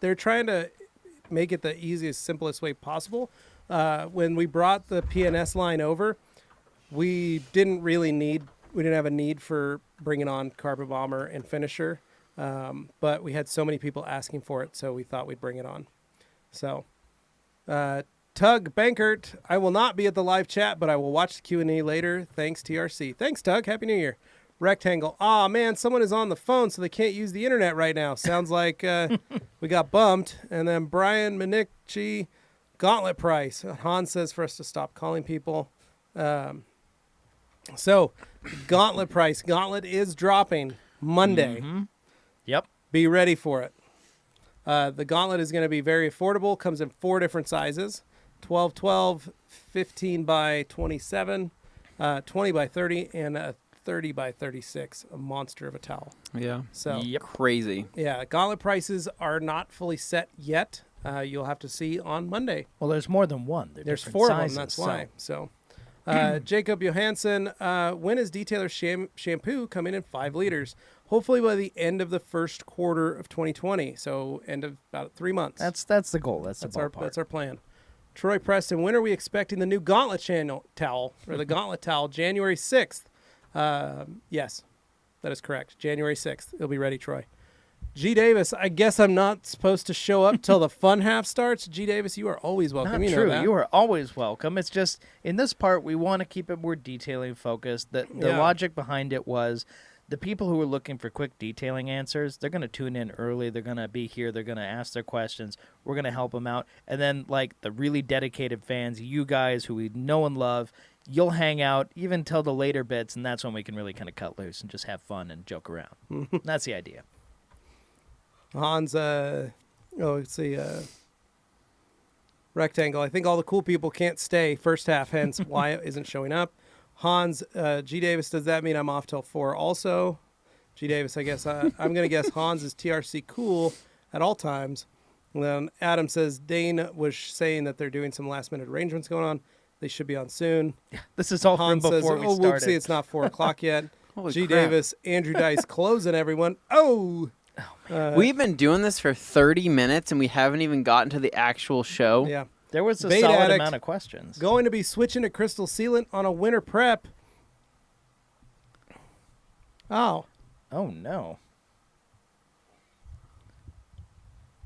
They're trying to make it the easiest, simplest way possible. When we brought the PNS line over, we didn't have a need for bringing on Carpet Bomber and Finisher, but we had so many people asking for it, so we thought we'd bring it on. So, Tug Bankert, I will not be at the live chat, but I will watch the Q&A later. Thanks, TRC. Thanks, Tug. Happy New Year. Rectangle. Aw, man, someone is on the phone, so they can't use the internet right now. Sounds like we got bumped. And then Brian Minichi, Gauntlet price. Hans says for us to stop calling people. So, Gauntlet price. Gauntlet is dropping Monday. Mm-hmm. Yep. Be ready for it. The Gauntlet is going to be very affordable. Comes in 4 different sizes. 12, 15 by 27, 20 by 30, and a 30 by 36. A monster of a towel. Yeah. So crazy. Yeah. Gauntlet prices are not fully set yet. You'll have to see on Monday. Well, there's more than one. There's 4 of them. That's why. So. Jacob Johansson, when is Detailer shampoo coming in 5 liters? Hopefully by the end of the first quarter of 2020. So end of about 3 months. That's the goal. That's our plan. Troy Preston, when are we expecting the new Gauntlet towel or the Gauntlet towel? January 6th. Yes, that is correct. January 6th. It'll be ready, Troy. G. Davis, I guess I'm not supposed to show up till the fun half starts. G. Davis, you are always welcome. Not you true. know that. You are always welcome. It's just in this part we want to keep it more detailing focused. The logic behind it was the people who are looking for quick detailing answers, they're going to tune in early. They're going to be here. They're going to ask their questions. We're going to help them out. And then like the really dedicated fans, you guys who we know and love, you'll hang out even till the later bits, and that's when we can really kind of cut loose and just have fun and joke around. That's the idea. Hans, let's see, Rectangle. I think all the cool people can't stay first half, hence Wyatt isn't showing up. Hans, G. Davis, does that mean I'm off till 4 also? G. Davis, I guess I'm going to guess Hans is TRC cool at all times. And then Adam says Dane was saying that they're doing some last-minute arrangements going on. They should be on soon. Yeah, this is all Hans from before says, we started. Whoopsie, it's not 4 o'clock yet. G. crap. Davis, Andrew Dice closing everyone. We've been doing this for 30 minutes, and we haven't even gotten to the actual show. Yeah. There was a Bait solid Addict amount of questions. Going to be switching to crystal sealant on a winter prep. Oh. Oh, no.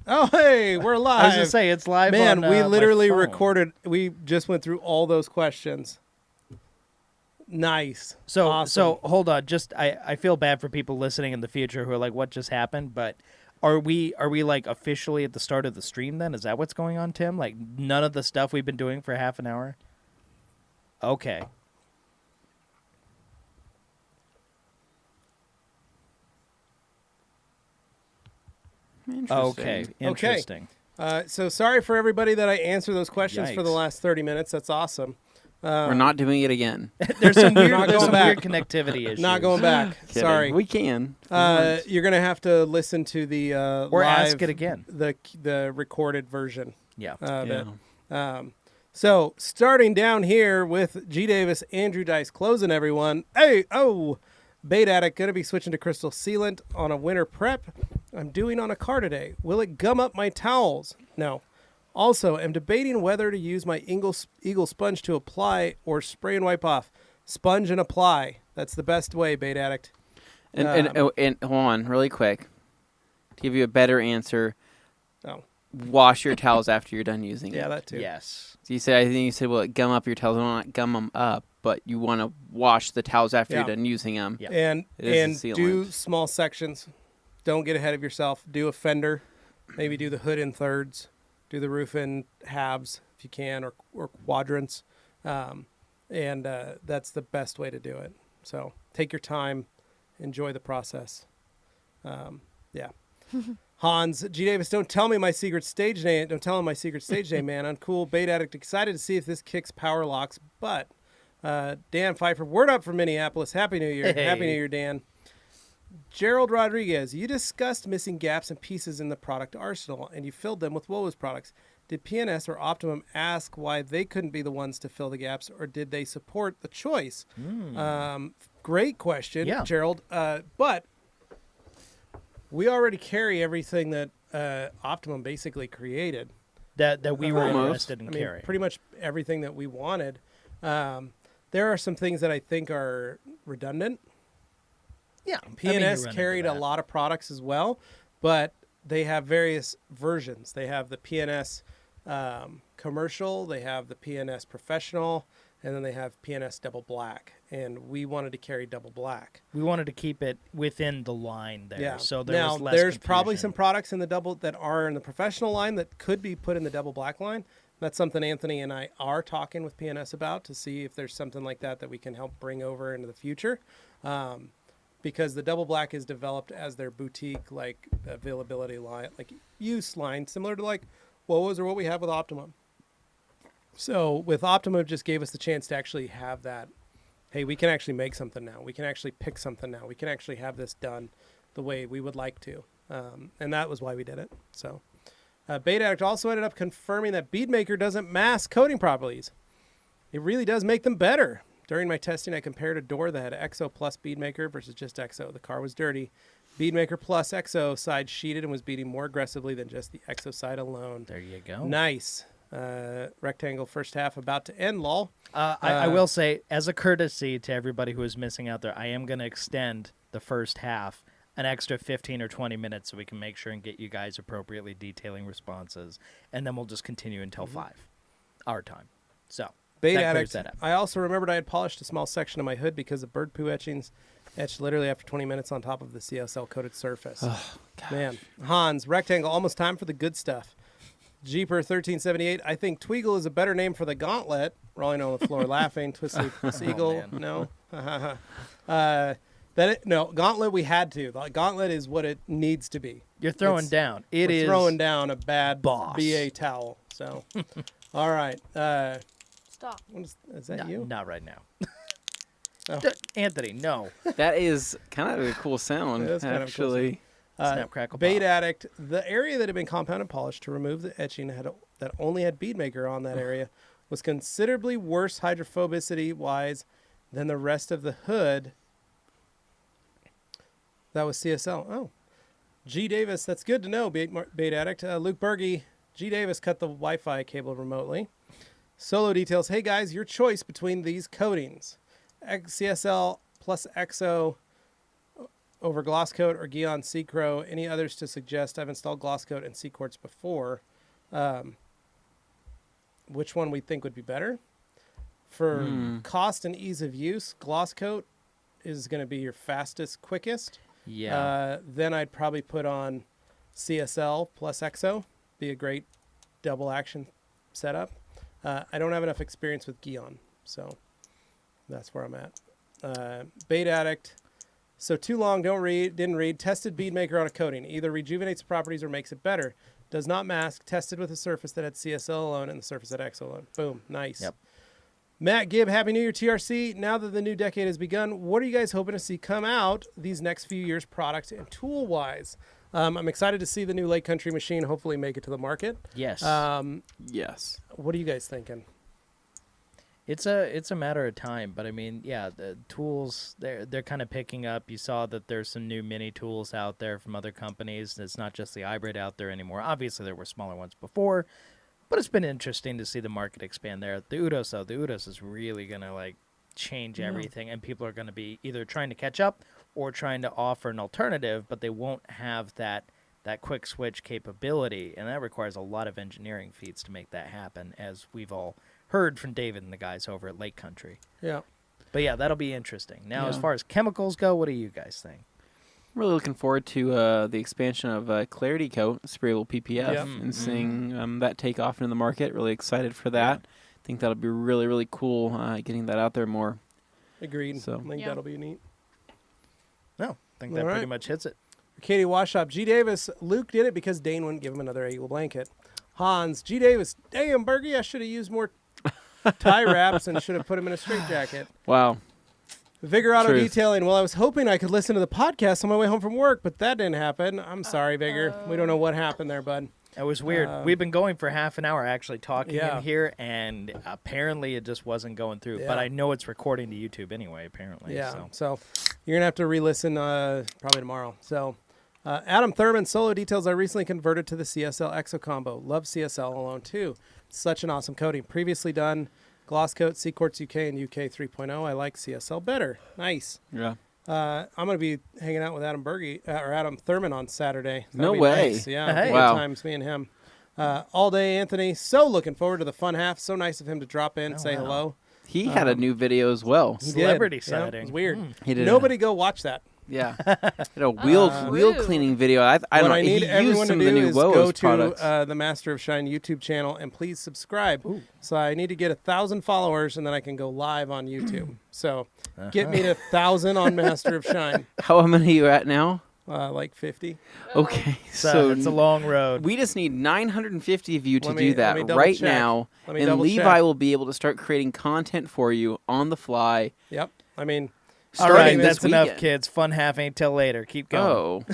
Oh, hey, we're live. I was going to say, it's live. Man, on, we literally my phone. recorded. We just went through all those questions. Nice. So, Awesome. so hold on. Just, I feel bad for people listening in the future who are like, what just happened? But are we like officially at the start of the stream then? Is that what's going on, Tim? Like none of the stuff we've been doing for half an hour? Okay. Okay. Interesting. So sorry for everybody that I answered those questions for the Yikes. last 30 minutes. That's awesome. We're not doing it again. There's some weird, Not there's going some back. weird connectivity issues. Not going back. Kidding. Sorry. We can. You're going to have to listen to the Or live, ask it again. The recorded version. Yeah. Of it. So starting down here with G. Davis, Andrew Dice closing everyone. Bait Addict going to be switching to crystal sealant on a winter prep. I'm doing on a car today. Will it gum up my towels? No. Also, I'm debating whether to use my Eagle sponge to apply or spray and wipe off. Sponge and apply. That's the best way, Bait Addict. And hold on, really quick. To give you a better answer, wash your towels after you're done using it. Yeah, that too. Yes. So I think you said, well, gum up your towels. Well, not gum them up, but you want to wash the towels after you're done using them. Yeah. And It is a do sealant. small sections. Don't get ahead of yourself. Do a fender. Maybe do the hood in thirds. Do the roof in halves if you can, or quadrants. And that's the best way to do it. So take your time. Enjoy the process. Yeah. Hans, G. Davis, don't tell me my secret stage name. Don't tell him my secret stage name, man. Uncool Bait Addict. Excited to see if this kicks power locks. But Dan Pfeiffer, word up from Minneapolis. Happy New Year. Hey. Happy New Year, Dan. Gerald Rodriguez, you discussed missing gaps and pieces in the product arsenal, and you filled them with Wowo's products. Did PNS or Optimum ask why they couldn't be the ones to fill the gaps, or did they support the choice? Great question, Yeah. Gerald. But we already carry everything that Optimum basically created. That we were interested in carrying. Pretty much everything that we wanted. There are some things that I think are redundant. Yeah. PNS carried a lot of products as well, but they have various versions. They have the PNS commercial, they have the PNS professional, and then they have PNS double black. And we wanted to carry double black. We wanted to keep it within the line there. Yeah. So there's less there's confusion. probably some products in the double that are in the professional line that could be put in the double black line. That's something Anthony and I are talking with PNS about to see if there's something like that we can help bring over into the future. Because the double black is developed as their boutique, like availability line, like use line, similar to like Woas or what we have with Optimum. So with Optimum, it just gave us the chance to actually have that. Hey, we can actually make something now. We can actually pick something now. We can actually have this done the way we would like to. And that was why we did it. So Bait Addict also ended up confirming that Beadmaker doesn't mask coating properties. It really does make them better. During my testing, I compared a door that had EXO plus Beadmaker versus just EXO. The car was dirty. Beadmaker plus EXO side sheeted and was beating more aggressively than just the EXO side alone. There you go. Nice. Rectangle first half about to end, lol. I will say, as a courtesy to everybody who is missing out there, I am going to extend the first half an extra 15 or 20 minutes so we can make sure and get you guys appropriately detailing responses. And then we'll just continue until 5, our time. So, Bait Addict, I also remembered I had polished a small section of my hood because of bird poo etchings etched literally after 20 minutes on top of the CSL coated surface. Oh, gosh. Man. Hans, Rectangle, almost time for the good stuff. Jeeper 1378, I think Tweagle is a better name for the gauntlet. Rolling on the floor laughing. Twisted Eagle, no. No, gauntlet we had to. The gauntlet is what it needs to be. You're throwing down. We're throwing down a bad boss. BA towel. So, all right. Stop. Is that you? Not right now. Oh. Anthony, no. That is kind of a cool sound, It is kind of a cool actually. Snap, crackle, Bait pop. Addict, the area that had been compounded polished to remove the etching that only had Beadmaker on that area was considerably worse hydrophobicity-wise than the rest of the hood. That was CSL. Oh. G. Davis, that's good to know, Bait Addict. Luke Berge, G. Davis cut the Wi-Fi cable remotely. Solo details, hey guys, your choice between these coatings. CSL plus EXO over gloss coat or Guion Seacrow. Any others to suggest? I've installed gloss coat and Seaquartz before. Which one we think would be better? For cost and ease of use, gloss coat is going to be your fastest, quickest. Yeah. Then I'd probably put on CSL plus EXO. Be a great double action setup. I don't have enough experience with Guion, so that's where I'm at. Bait Addict. So too long, didn't read. Tested Beadmaker on a coating. Either rejuvenates properties or makes it better. Does not mask. Tested with a surface that had CSL alone and the surface that EXO alone. Boom. Nice. Yep. Matt Gibb, Happy New Year, TRC. Now that the new decade has begun, what are you guys hoping to see come out these next few years, product and tool-wise? I'm excited to see the new Lake Country machine hopefully make it to the market. Yes. Yes. What are you guys thinking? It's a matter of time, but I mean, yeah, the tools they're kind of picking up. You saw that there's some new mini tools out there from other companies. It's not just the iBraid out there anymore. Obviously, there were smaller ones before, but it's been interesting to see the market expand there. The Udos is really gonna like change everything, and people are gonna be either trying to catch up or trying to offer an alternative, but they won't have that quick switch capability, and that requires a lot of engineering feats to make that happen, as we've all heard from David and the guys over at Lake Country. Yeah. But yeah, that'll be interesting. Now, as far as chemicals go, what do you guys think? I'm really looking forward to the expansion of Clarity Coat, sprayable PPF, and seeing that take off into the market. Really excited for that. I think that'll be really, really cool getting that out there more. Agreed. So. I think that'll be neat. No, I think that pretty much hits it. Katie Washop, G. Davis, Luke did it because Dane wouldn't give him another Eagle blanket. Hans, G. Davis, damn, Bergie, I should have used more tie wraps and should have put him in a straitjacket. Wow. Vigor Auto Detailing. Well, I was hoping I could listen to the podcast on my way home from work, but that didn't happen. I'm sorry, Vigor. We don't know what happened there, bud. It was weird. We've been going for half an hour actually talking Yeah. in here, and apparently it just wasn't going through. But I know it's recording to YouTube anyway, apparently. Yeah. So you're going to have to re-listen probably tomorrow. So Adam Thurman, solo details. I recently converted to the CSL Exo Combo. Love CSL alone too. Such an awesome coating. Previously done gloss coat, C-Quartz UK and UK 3.0. I like CSL better. Nice. Yeah. I'm going to be hanging out with Adam Thurman on Saturday. No way. Nice. Yeah. Hey. Good times, me and him. All day, Anthony. So looking forward to the fun half. So nice of him to drop in, say hello. He had a new video as well. Celebrity sighting. Yeah, it was weird. He did Nobody go watch that. Yeah. Had a wheel cleaning video. I don't know. What I need he everyone used to some of the do new is Woos go products. to the Master of Shine YouTube channel and please subscribe. Ooh. So I need to get 1,000 followers and then I can go live on YouTube. So get me to 1,000 on Master of Shine. How many are you at now? Like 50. Okay, so it's a long road. We just need 950 of you to Let do me that double right check. now, Let me and double Levi check. will be able to start creating content for you on the fly. Yep. I mean, All starting right, this that's enough, weekend. kids. Fun half ain't till later. Keep going. Oh,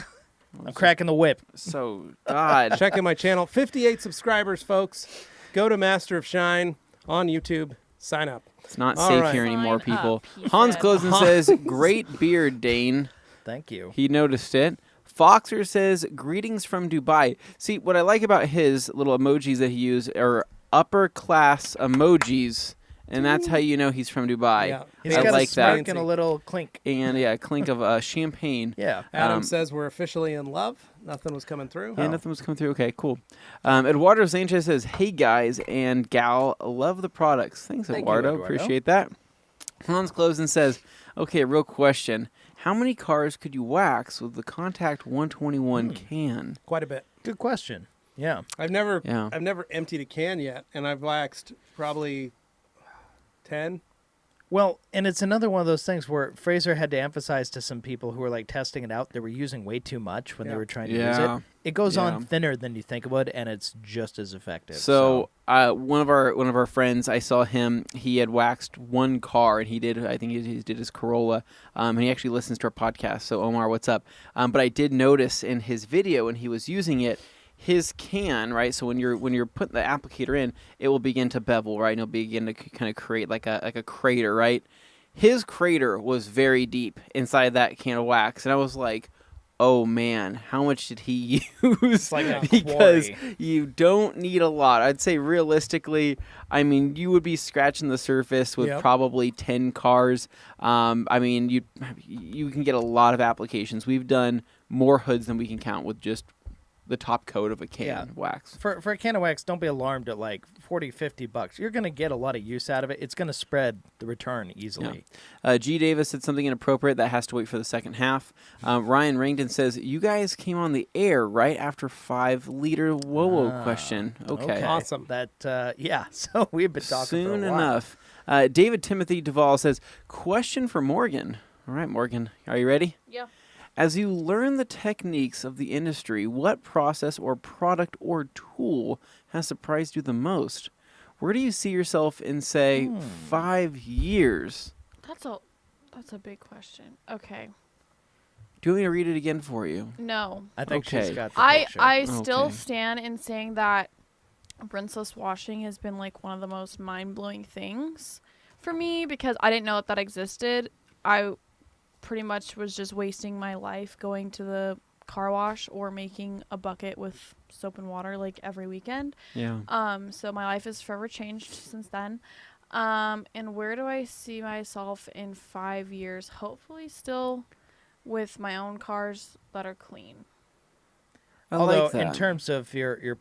I'm cracking the whip. so God. checking my channel. 58 subscribers, folks. Go to Master of Shine on YouTube. Sign up. It's not All safe right. here anymore, Sign people. up, he Hans said. Closen says, "Great beard, Dane." Thank you. He noticed it. Foxer says, "Greetings from Dubai." See, what I like about his little emojis that he used are upper class emojis, and that's how you know he's from Dubai. Yeah. He's I got like a smirk that. and a little clink. And yeah, a clink of champagne. Yeah. Adam says we're officially in love. Nothing was coming through. Yeah, nothing was coming through. Okay, cool. Eduardo Sanchez says, "Hey guys and gal, love the products." Thanks, Thank you, Eduardo. Eduardo. Appreciate that. Hans Closen says, "Okay, real question. How many cars could you wax with the Contact 121 can?" Quite a bit. Good question. Yeah. I've never Yeah. emptied a can yet, and I've waxed probably 10. Well, and it's another one of those things where Fraser had to emphasize to some people who were like testing it out, they were using way too much when they Yeah. were trying to use Yeah. it. It goes Yeah. on thinner than you think it would, and it's just as effective. So one of our friends, I saw him. He had waxed one car, and he did. I think he did his Corolla. And he actually listens to our podcast. So Omar, what's up? But I did notice in his video when he was using it, his can, right? So when you're putting the applicator in, it will begin to bevel, right? And it'll begin to kind of create like a crater, right? His crater was very deep inside that can of wax, and I was like, "Oh man, how much did he use?" like a because quarry. you don't need a lot. I'd say realistically, I mean, you would be scratching the surface with Yep. probably 10 cars. I mean, you can get a lot of applications. We've done more hoods than we can count with just the top coat of a can Yeah. wax. For a can of wax, don't be alarmed at like $40, $50. You're going to get a lot of use out of it. It's going to spread the return easily. G. Davis said something inappropriate that has to wait for the second half. Ryan Rington says, "You guys came on the air right after 5-liter Wowo question." Okay. Awesome. That, yeah. So we've been talking Soon for a while. enough. David Timothy Duvall says, "Question for Morgan." All right, Morgan, are you ready? Yeah. As you learn the techniques of the industry, what process or product or tool has surprised you the most? Where do you see yourself in, say, 5 years? That's a big question. Okay. Do you want me to read it again for you? No. I think Okay. she's got the I picture. still Okay. stand in saying that rinseless washing has been like one of the most mind-blowing things for me because I didn't know that existed. I pretty much was just wasting my life going to the car wash or making a bucket with soap and water like every weekend. Yeah. So my life has forever changed since then. And where do I see myself in 5 years? Hopefully still with my own cars that are clean. I Although like that. in terms of your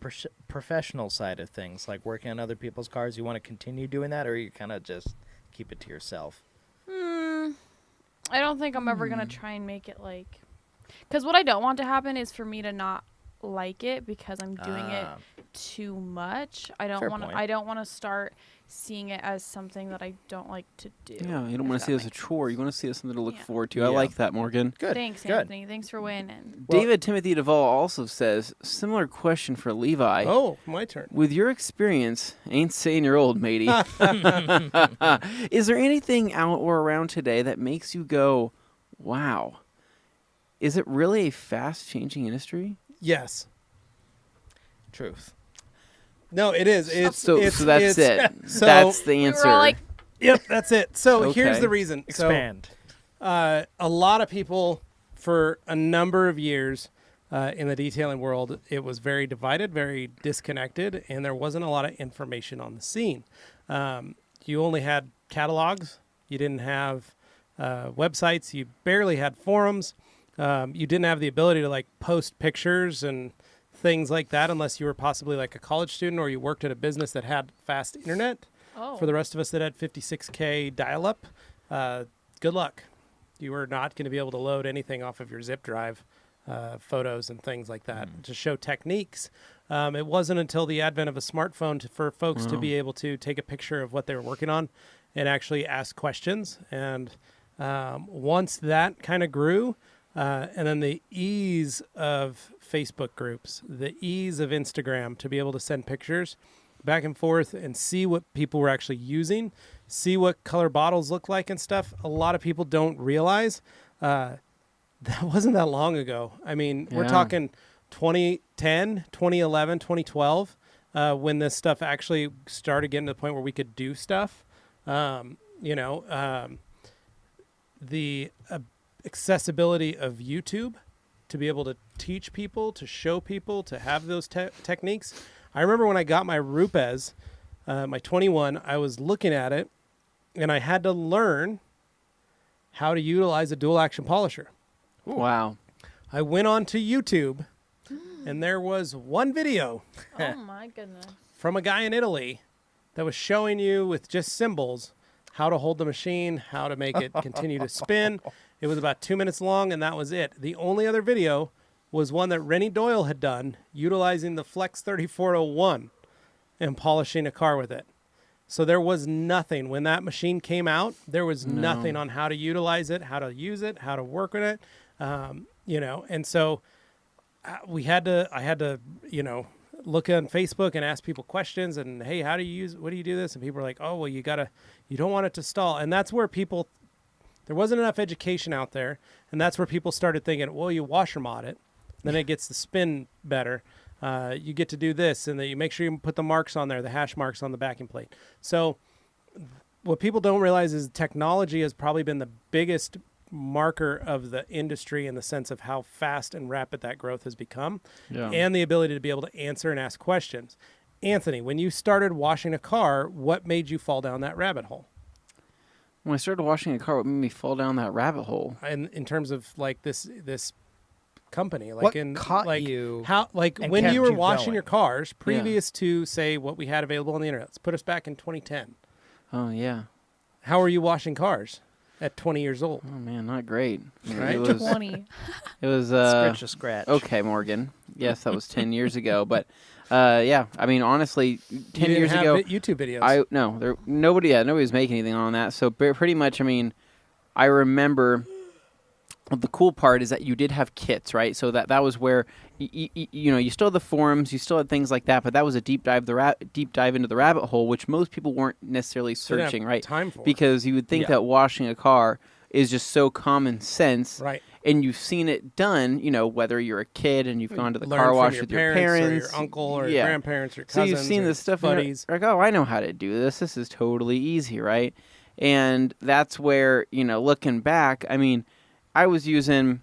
professional side of things, like working on other people's cars, you want to continue doing that, or you kind of just keep it to yourself? I don't think I'm ever going to try and make it like... Because what I don't want to happen is for me to not like it because I'm doing it too much. I Fair don't want point. to. I don't want to start seeing it as something that I don't like to do. Yeah, you don't if want to that see it as a makes chore. sense. You want to see it as something to look Yeah. forward to. I Yeah. like that, Morgan. Good. Thanks, Good. Anthony. Thanks for winning. Well- David Timothy Duvall also says, similar question for Levi. Oh, my turn. With your experience, ain't saying you're old, matey. Is there anything out or around today that makes you go, wow? Is it really a fast-changing industry? Yes. Truth. No, it is. It's So that's it. So That's the We answer. were all like, Yep, that's it. So Okay. here's the reason. Expand. So, a lot of people for a number of years in the detailing world, it was very divided, very disconnected, and there wasn't a lot of information on the scene. You only had catalogs. You didn't have websites. You barely had forums. You didn't have the ability to like post pictures and things like that unless you were possibly like a college student or you worked at a business that had fast internet. Oh. For the rest of us that had 56K dial-up, good luck. You were not going to be able to load anything off of your zip drive, photos and things like that to show techniques. It wasn't until the advent of a smartphone for folks to be able to take a picture of what they were working on and actually ask questions. And once that kind of grew, and then the ease of Facebook groups, the ease of Instagram to be able to send pictures back and forth and see what people were actually using, see what color bottles look like and stuff. A lot of people don't realize that wasn't that long ago. I mean, we're talking 2010, 2011, 2012, when this stuff actually started getting to the point where we could do stuff. The accessibility of YouTube to be able to teach people, to show people, to have those techniques. I remember when I got my Rupes, my 21, I was looking at it and I had to learn how to utilize a dual action polisher. Ooh. Wow. I went on to YouTube and there was one video Oh my goodness. from a guy in Italy that was showing you with just symbols how to hold the machine, how to make it continue to spin. It was about 2 minutes long, and that was it. The only other video was one that Rennie Doyle had done utilizing the Flex 3401 and polishing a car with it. So there was nothing. When that machine came out, there was nothing on how to utilize it, how to use it, how to work with it. And so I had to, look on Facebook and ask people questions and, hey, what do you do this? And people were like, oh, well, you don't want it to stall. And that's where there wasn't enough education out there. And that's where people started thinking, well, you washer mod it, then it gets to spin better. You get to do this, and then you make sure you put the marks on there, the hash marks on the backing plate. So what people don't realize is technology has probably been the biggest marker of the industry in the sense of how fast and rapid that growth has become, and the ability to be able to answer and ask questions. Anthony, when you started washing a car, what made you fall down that rabbit hole? When I started washing a car, what made me fall down that rabbit hole? And in terms of like this company, like What caught you how, like and when kept you were you washing going? your cars previous to say what we had available on the internet. Let's put us back in 2010. Oh, yeah. How were you washing cars at 20 years old? Oh, man, not great. Right? It was, 20. it was Scratch a scratch. okay, Morgan. Yes, that was 10 years ago. But, yeah, I mean, honestly, 10 you years didn't ago. have YouTube videos. Nobody was making anything on that. So pretty much, I mean, I remember the cool part is that you did have kits, right? So that was where, you still had the forums, you still had things like that, but that was a deep dive into the rabbit hole, which most people weren't necessarily searching, right? Time for Because you would think that washing a car is just so common sense, right? And you've seen it done, whether you're a kid and you've gone to the Learn car from wash your with your parents, or your uncle or your grandparents or so cousins. you've seen or this stuff, buddies. And you're like, oh, I know how to do this. This is totally easy, right? And that's where, looking back, I mean, I was using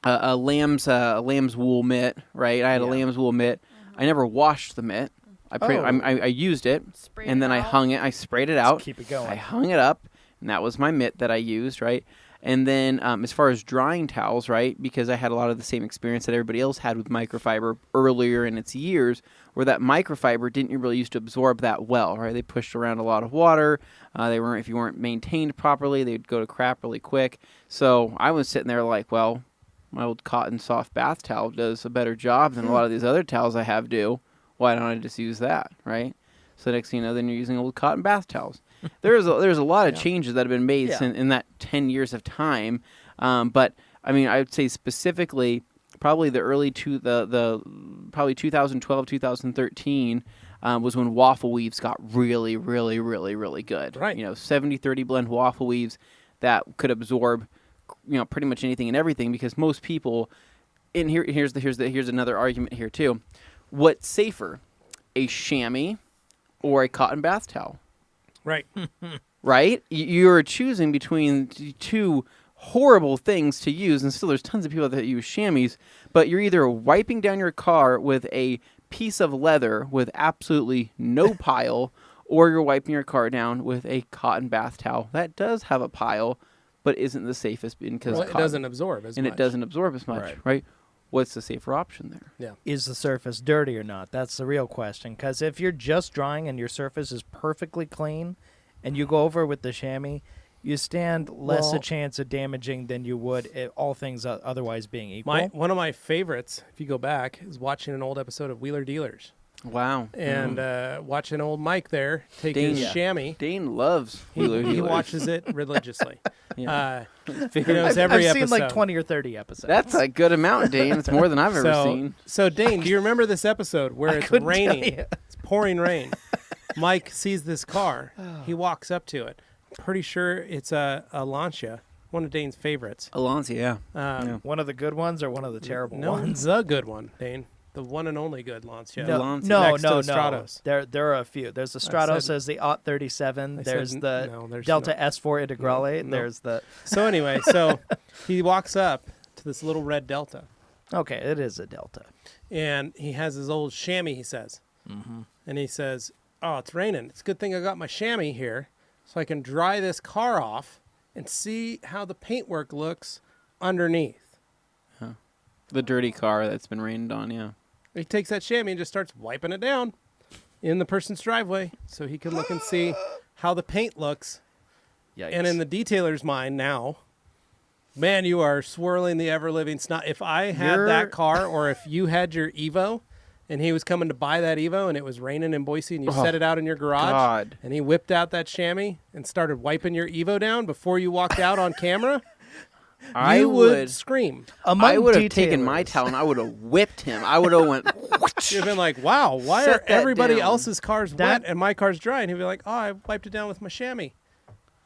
a lamb's wool mitt, right? I had a lamb's wool mitt. I never washed the mitt. I used it, and then I hung it. I sprayed it out. Just keep it going. I hung it up, and that was my mitt that I used, right? And then as far as drying towels, right, because I had a lot of the same experience that everybody else had with microfiber earlier in its years, where that microfiber didn't really used to absorb that well, right? They pushed around a lot of water. If you weren't maintained properly, they'd go to crap really quick. So I was sitting there like, well, my old cotton soft bath towel does a better job than a lot of these other towels I have do. Why don't I just use that, right? So next thing you know, then you're using old cotton bath towels. There's a lot of changes that have been made in that 10 years of time. But I mean, I would say specifically, probably probably 2012, 2013 was when waffle weaves got really, really, really, really good. Right. 70-30 blend waffle weaves that could absorb, pretty much anything and everything, because most people, and here's another argument here too. What's safer, a chamois or a cotton bath towel? Right. Right? You're choosing between two horrible things to use, and still there's tons of people that use chamois, but you're either wiping down your car with a piece of leather with absolutely no pile, or you're wiping your car down with a cotton bath towel. That does have a pile, but isn't the safest because it doesn't absorb as much. And it doesn't absorb as much, right? What's the safer option there? Yeah. Is the surface dirty or not? That's the real question. Because if you're just drying and your surface is perfectly clean and you go over with the chamois, you stand less a chance of damaging than you would if all things otherwise being equal. One of my favorites, if you go back, is watching an old episode of Wheeler Dealers. Wow. And watching old Mike there take his chamois. Dane loves Wheeler Dealers. He watches it religiously. Yeah. He knows every I've episode. seen like 20 or 30 episodes. That's a good amount, Dane. It's more than I've ever seen. So, Dane, do you remember this episode where it's raining? It's pouring rain. Mike sees this car. He walks up to it. Pretty sure it's a Lancia, one of Dane's favorites. A Lancia, yeah. One of the good ones or one of the terrible ones? No, the good one, Dane. The one and only good Lancia. No. Next to the Stratos. There are a few. There's the Stratos, there's the Ot 37, there's the Delta S4 Integrale, there's the... So anyway, so he walks up to this little red Delta. Okay, it is a Delta. And he has his old chamois, he says. Mm-hmm. And he says, oh, it's raining. It's a good thing I got my chamois here so I can dry this car off and see how the paintwork looks underneath. Huh. The dirty car that's been rained on, yeah. He takes that chamois and just starts wiping it down in the person's driveway so he can look and see how the paint looks. Yikes. And in the detailer's mind now, man, you are swirling the ever-living snot. If I had that car, or if you had your Evo and he was coming to buy that Evo and it was raining in Boise and you set it out in your garage and he whipped out that chamois and started wiping your Evo down before you walked out on camera, I would scream. I would have taken my towel and I would have whipped him. I would have went... You'd have been like, wow, why are everybody else's cars wet and my car's dry? And he'd be like, oh, I wiped it down with my chamois.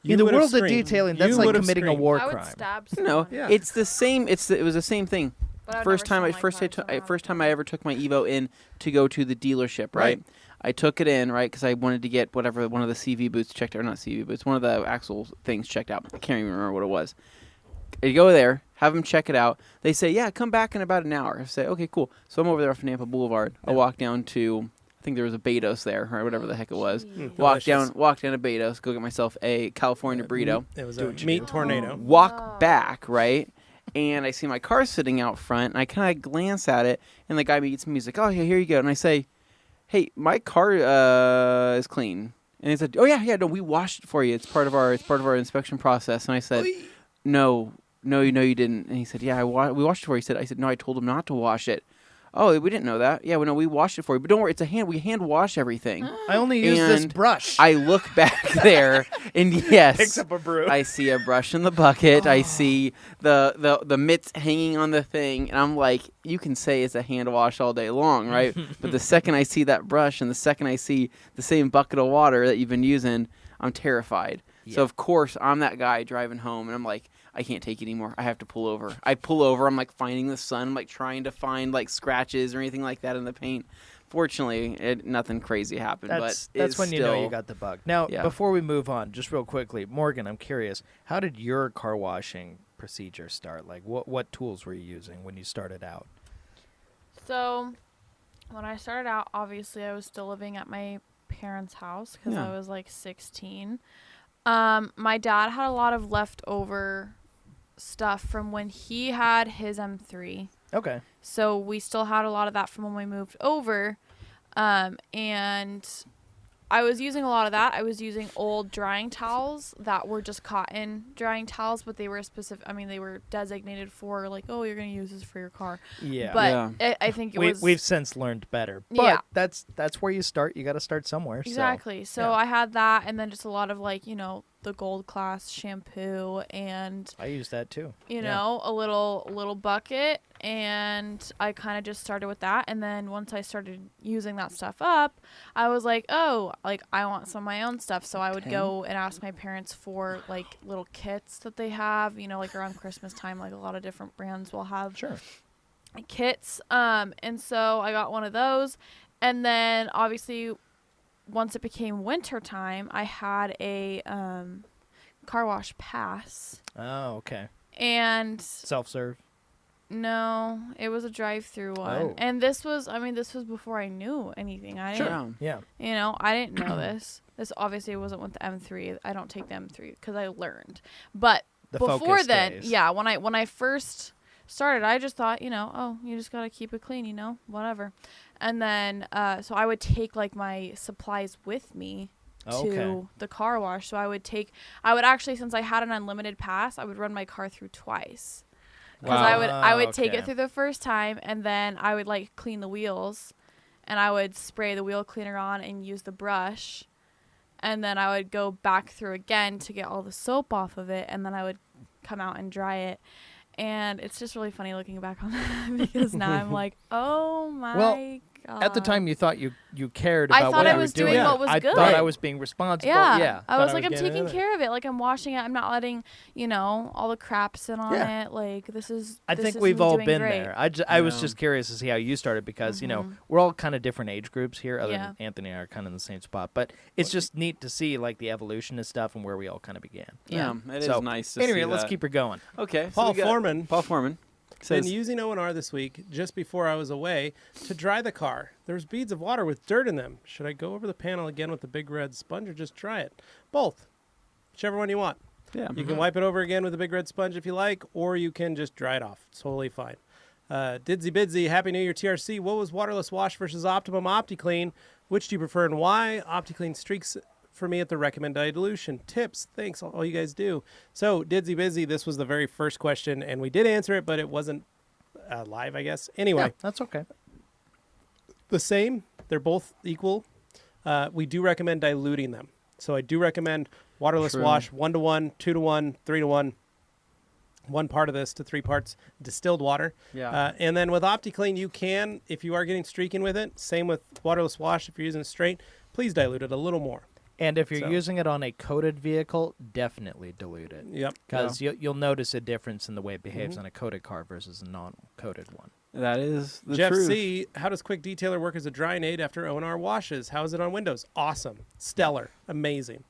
In the world of detailing, that's like committing a war crime. I would stab someone. No, it's the same. It was the same thing. First time I ever took my Evo in to go to the dealership, right? I took it in, right, because I wanted to get one of the CV boots checked out, or not CV boots, one of the axle things checked out. I can't even remember what it was. I go there, have them check it out. They say, yeah, come back in about an hour. I say, okay, cool. So I'm over there off Nampa Boulevard. I walk down to, I think there was a Beto's there, or whatever the heck it was. Walk down to Beto's, go get myself a California burrito. It was a meat tornado. Walk back, right? And I see my car sitting out front, and I kind of glance at it, and the guy meets me. He's like, oh, yeah, here you go. And I say, hey, my car is clean. And he said, oh, yeah, no, we washed it for you. It's part of our inspection process. And I said, no, you didn't. And he said, yeah, we washed it for you. I said, no, I told him not to wash it. Oh, we didn't know that. Yeah, well, no, we washed it for you. But don't worry, we hand wash everything. I only use this brush. I look back there, and yes, picks up a brew. I see a brush in the bucket. I see the mitts hanging on the thing, and I'm like, you can say it's a hand wash all day long, right? But the second I see that brush, and the second I see the same bucket of water that you've been using, I'm terrified. Yeah. So of course I'm that guy driving home, and I'm like, I can't take it anymore. I have to pull over. I pull over. I'm like finding the sun. I'm like trying to find like scratches or anything like that in the paint. Fortunately, nothing crazy happened. That's when you know you got the bug. Now, before we move on, just real quickly, Morgan, I'm curious, how did your car washing procedure start? Like, what tools were you using when you started out? So, when I started out, obviously, I was still living at my parents' house because I was like 16. My dad had a lot of leftover stuff from when he had his M3. Okay. So we still had a lot of that from when we moved over. And I was using a lot of that. I was using old drying towels that were just cotton drying towels, but they were specific. I mean, they were designated for like, oh, you're going to use this for your car. Yeah. But I think we've since learned better. But that's where you start. You got to start somewhere. Exactly. So I had that, and then just a lot of like, the Gold Class shampoo, and I use that too. You know, a little bucket, and I kind of just started with that. And then once I started using that stuff up, I was like, oh, like I want some of my own stuff. So I would go and ask my parents for like little kits that they have, like around Christmas time, like a lot of different brands will have kits. And so I got one of those, and then obviously once it became winter time, I had a car wash pass. Oh, okay. And Self-serve. no, it was a drive-through one. Oh. And this was before I knew anything. I didn't, Yeah. I didn't know this. This obviously wasn't with the M3. I don't take the M3 because I learned. But The before focus then, days. yeah, when I first started, I just thought, oh, you just gotta keep it clean, whatever. And then, so I would take like my supplies with me to the car wash. So I would actually, since I had an unlimited pass, I would run my car through twice. Because I would take it through the first time, and then I would like clean the wheels, and I would spray the wheel cleaner on and use the brush, and then I would go back through again to get all the soap off of it, and then I would come out and dry it. And it's just really funny looking back on that because now I'm like, oh my God. At the time, you thought you cared about what you were doing. What was good. I thought I was being responsible. Yeah. I was like, I'm taking care of it. Like, I'm washing it. I'm not letting, all the crap sit on it. Like, I think we've all been there. I was just curious to see how you started because, we're all kind of different age groups here. Other than Anthony and I are kind of in the same spot. But it's just neat to see, like, the evolution of stuff and where we all kind of began. Yeah, it is nice to see anyway, let's keep her going. Okay. Paul Foreman. Says, been using O&R this week just before I was away to dry the car. There's beads of water with dirt in them. Should I go over the panel again with the big red sponge or just dry it? Both. Whichever one you want. Yeah. You can wipe it over again with the big red sponge if you like, or you can just dry it off. It's totally fine. Didsy Bidsy, Happy New Year TRC. What was waterless wash versus Optimum OptiClean? Which do you prefer and why? OptiClean streaks for me at the recommended dilution. Tips, thanks, all you guys do. So, Didsy Busy, this was the very first question, and we did answer it, but it wasn't live, I guess. Anyway. Yeah, that's okay. The same. They're both equal. We do recommend diluting them. So I do recommend waterless wash 1-to-1, 2-to-1, 3-to-1. One part of this to 3 parts distilled water. Yeah. And then with OptiClean, you can, if you are getting streaking with it, same with waterless wash, if you're using it straight, please dilute it a little more. And if you're using it on a coated vehicle, definitely dilute it. Yep. Because you'll notice a difference in the way it behaves on a coated car versus a non-coated one. That is the Jeff truth. C., how does Quick Detailer work as a drying aid after O&R washes? How is it on Windows? Awesome. Stellar. Amazing.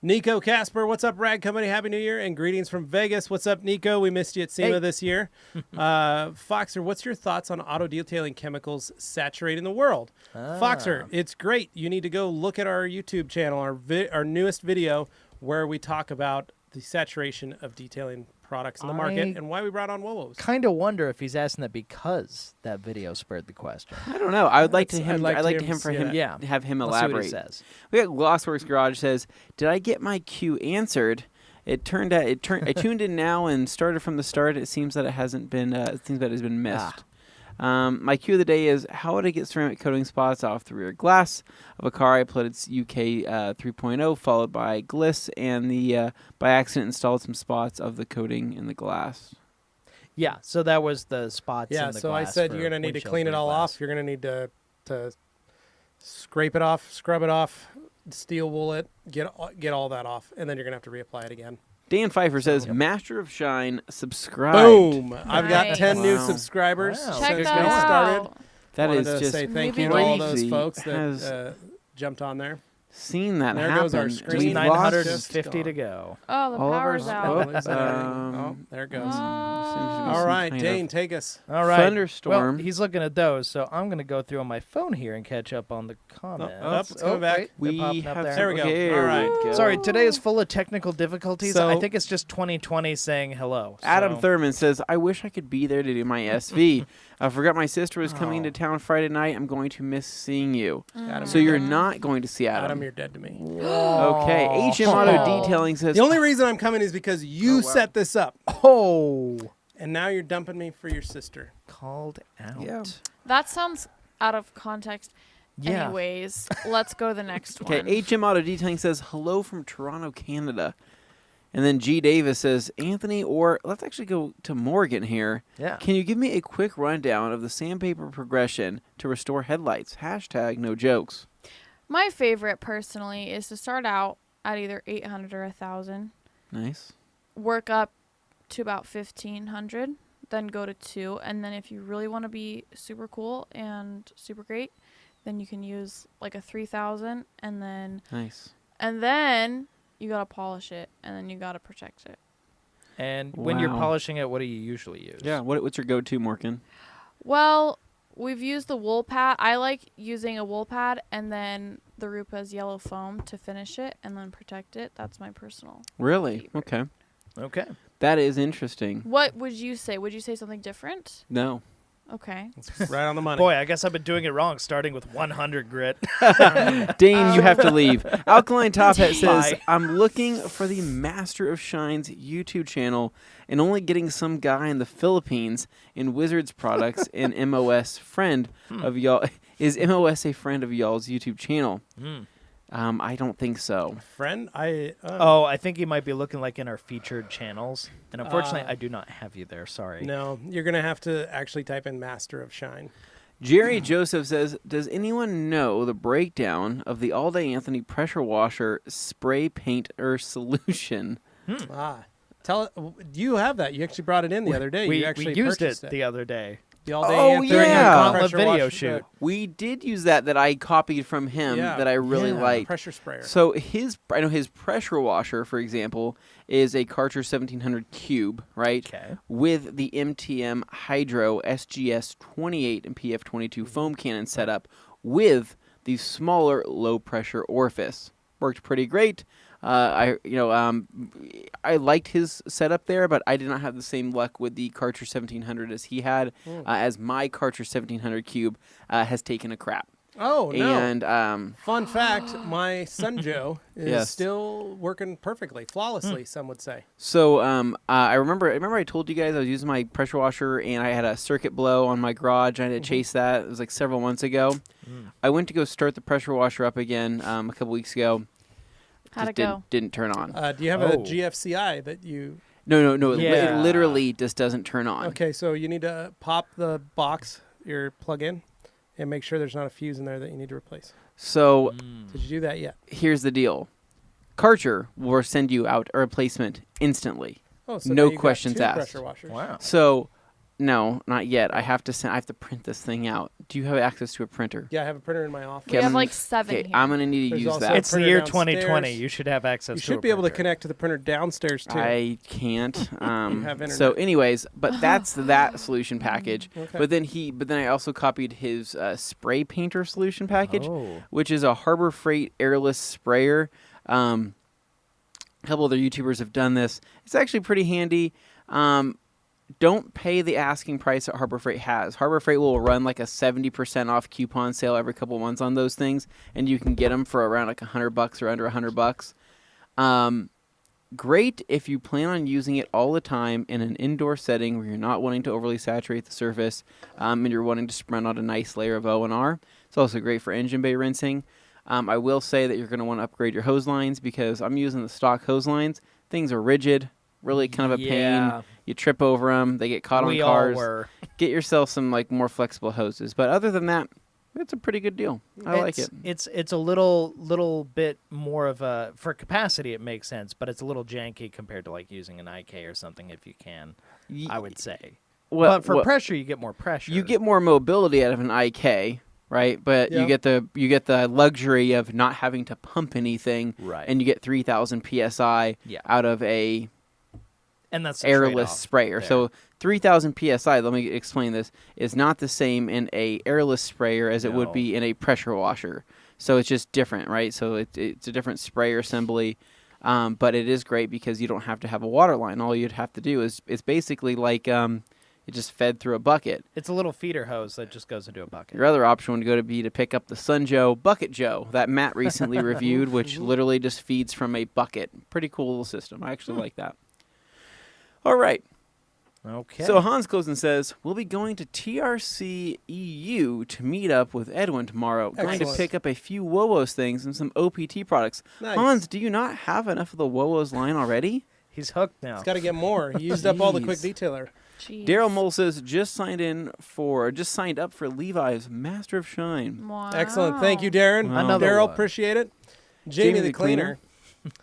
Nico Casper, what's up, Rag Company? Happy New Year and greetings from Vegas. What's up, Nico? We missed you at SEMA this year. Foxer, what's your thoughts on auto detailing chemicals saturating the world? Foxer, it's great. You need to go look at our YouTube channel, our newest video, where we talk about the saturation of detailing products in the market and why we brought on Wowos. Kind of wonder if he's asking that because that video spurred the question. I don't know. I would like to I'd have like him We'll elaborate. see what he says. We got Glossworks Garage says, "Did I get my cue answered? It turned out I tuned in now and started from the start. It seems that it hasn't been. It seems that it has been missed." My cue of the day is, how would I get ceramic coating spots off the rear glass of a car I uploaded UK 3.0, followed by Gliss, and by accident installed some spots of the coating in the glass. Yeah, so that was the spots in the so glass. I said you're going to need to clean it all off. You're going to need to scrape it off, scrub it off, steel wool it, get all that off, and then you're going to have to reapply it again. Dan Pfeiffer says, Master of Shine, subscribed. Boom! I've got Nice. 10 new subscribers Wow. Check since that we out. started. That Wanted is to just say thank Maybe you to all those crazy. folks Has that jumped on there. seen that There happen. goes our screen. We've There's lost 950 to go. Oh, the all of our power's out. Oh, there it goes. Oh. All right, Dane, take us. All right. Thunderstorm. Well, he's looking at those, so I'm going to go through on my phone here and catch up on the comments. it's coming back. Wait, they're We popping up have there. There we go. Okay, All right. we go. Sorry, today is full of technical difficulties. So- I think it's just 2020 saying hello. Adam so. Thurman says, I wish I could be there to do my SV. I forgot my sister was coming to town Friday night. I'm going to miss seeing you. Adam, So you're not going to see Adam. Adam, you're dead to me. Okay. HM Auto Detailing says, The only reason I'm coming is because you set this up, Oh, and now you're dumping me for your sister. called out. Yeah. That sounds out of context. Yeah. Anyways, let's go to the next Okay, one. HM Auto Detailing says, hello from Toronto, Canada. And then G. Davis says, Anthony, or let's actually go to Morgan here. Yeah. Can you give me a quick rundown of the sandpaper progression to restore headlights? Hashtag no jokes. My favorite, personally, is to start out at either 800 or 1,000, Nice. work up to about 1,500, then go to 2, and then if you really want to be super cool and super great, then you can use like a 3,000, and then Nice. you gotta polish it, and then you gotta protect it. And when you're polishing it, what do you usually use? Yeah, what's your go-to, Morgan? Well, we've used the wool pad. I like using a wool pad and then the Rupa's yellow foam to finish it and then protect it. That's my personal Really? favorite. Okay. That is interesting. What would you say? Would you say something different? No. Okay. Right on the money. Boy, I guess I've been doing it wrong, starting with 100 grit. Dane, you have to leave. Alkaline Top Hat says, Bye. I'm looking for the Master of Shine's YouTube channel and only getting some guy in the Philippines in Wizards products and MOS friend of y'all. Is MOS a friend of y'all's YouTube channel? I don't think so. Friend? I think you might be looking like in our featured channels. And unfortunately, I do not have you there. Sorry. No, you're going to have to actually type in Master of Shine. Jerry Joseph says, does anyone know the breakdown of the All Day Anthony pressure washer spray painter solution? You have that. You actually brought it in the other day. We You actually used purchased it the other day. The All Day Oh, Anthony yeah. Gauntlet pressure video washer, shoot. We did use that I copied from him that I really liked. pressure sprayer. So I know his pressure washer, for example, is a Karcher 1700 cube, right? Okay. With the MTM Hydro SGS 28 and PF 22 foam cannon setup with the smaller low pressure orifice. Worked pretty great. I liked his setup there, but I did not have the same luck with the Karcher 1700 as he had, as my Karcher 1700 cube has taken a crap. Oh, no. And fun fact, my son Joe is Yes. still working perfectly, flawlessly, some would say. So I remember I told you guys I was using my pressure washer and I had a circuit blow on my garage. I had to chase that. It was like several months ago. I went to go start the pressure washer up again a couple weeks ago. How'd it go? Didn't turn on. Do you have a GFCI that you... No. Yeah. It literally just doesn't turn on. Okay, so you need to pop the box, your plug-in, and make sure there's not a fuse in there that you need to replace. So Did you do that yet? here's the deal. Karcher will send you out a replacement instantly. Oh, so No now you've got questions 2 asked. pressure washers. Wow. So, no, not yet. I have to print this thing out. Do you have access to a printer? Yeah, I have a printer in my office. We have like 7 Okay, here. I'm gonna need to There's use also that. It's the printer year downstairs. 2020. You should have access You to should a be able to printer. connect to the printer downstairs, too. I can't. have internet. So, anyways, but that's that solution package. Okay. But then I also copied his spray painter solution package, Oh. which is a Harbor Freight airless sprayer. A couple other YouTubers have done this. It's actually pretty handy. Don't pay the asking price that Harbor Freight has. Harbor Freight will run like a 70% off coupon sale every couple of months on those things, and you can get them for around like $100 or under $100. Great if you plan on using it all the time in an indoor setting where you're not wanting to overly saturate the surface, and you're wanting to spread out a nice layer of O&R. It's also great for engine bay rinsing. I will say that you're going to want to upgrade your hose lines because I'm using the stock hose lines. Things are rigid, really kind of a pain. You trip over them, they get caught on cars. All were. Get yourself some like more flexible hoses. But other than that, it's a pretty good deal. I like it. It's a little bit more of a, for capacity it makes sense, but it's a little janky compared to like using an IK or something if you can, I would say. But for pressure, you get more pressure. You get more mobility out of an IK, right? But you get the luxury of not having to pump anything, right? And you get 3,000 psi out of a that's airless sprayer. there. So 3,000 psi. Let me explain this. Is not the same in a airless sprayer as it would be in a pressure washer. So it's just different, right? So it's a different sprayer assembly. But it is great because you don't have to have a water line. All you'd have to do is it's basically like it just fed through a bucket. It's a little feeder hose that just goes into a bucket. Your other option would be to pick up the Sun Joe Bucket Joe that Matt recently reviewed, which literally just feeds from a bucket. Pretty cool little system. I actually like that. All right. Okay. So Hans goes and says, we'll be going to TRC EU to meet up with Edwin tomorrow. Going to Excellent. pick up a few Wowos things and some OPT products. Nice. Hans, do you not have enough of the Wowos line already? He's hooked now. He's got to get more. He used up all the quick Jeez. detailer. Jeez. Daryl Mole says, just signed up for Levi's Master of Shine. Wow. Excellent. Thank you, Darren. Wow. Another Daryl, one. appreciate it. Jamie the cleaner.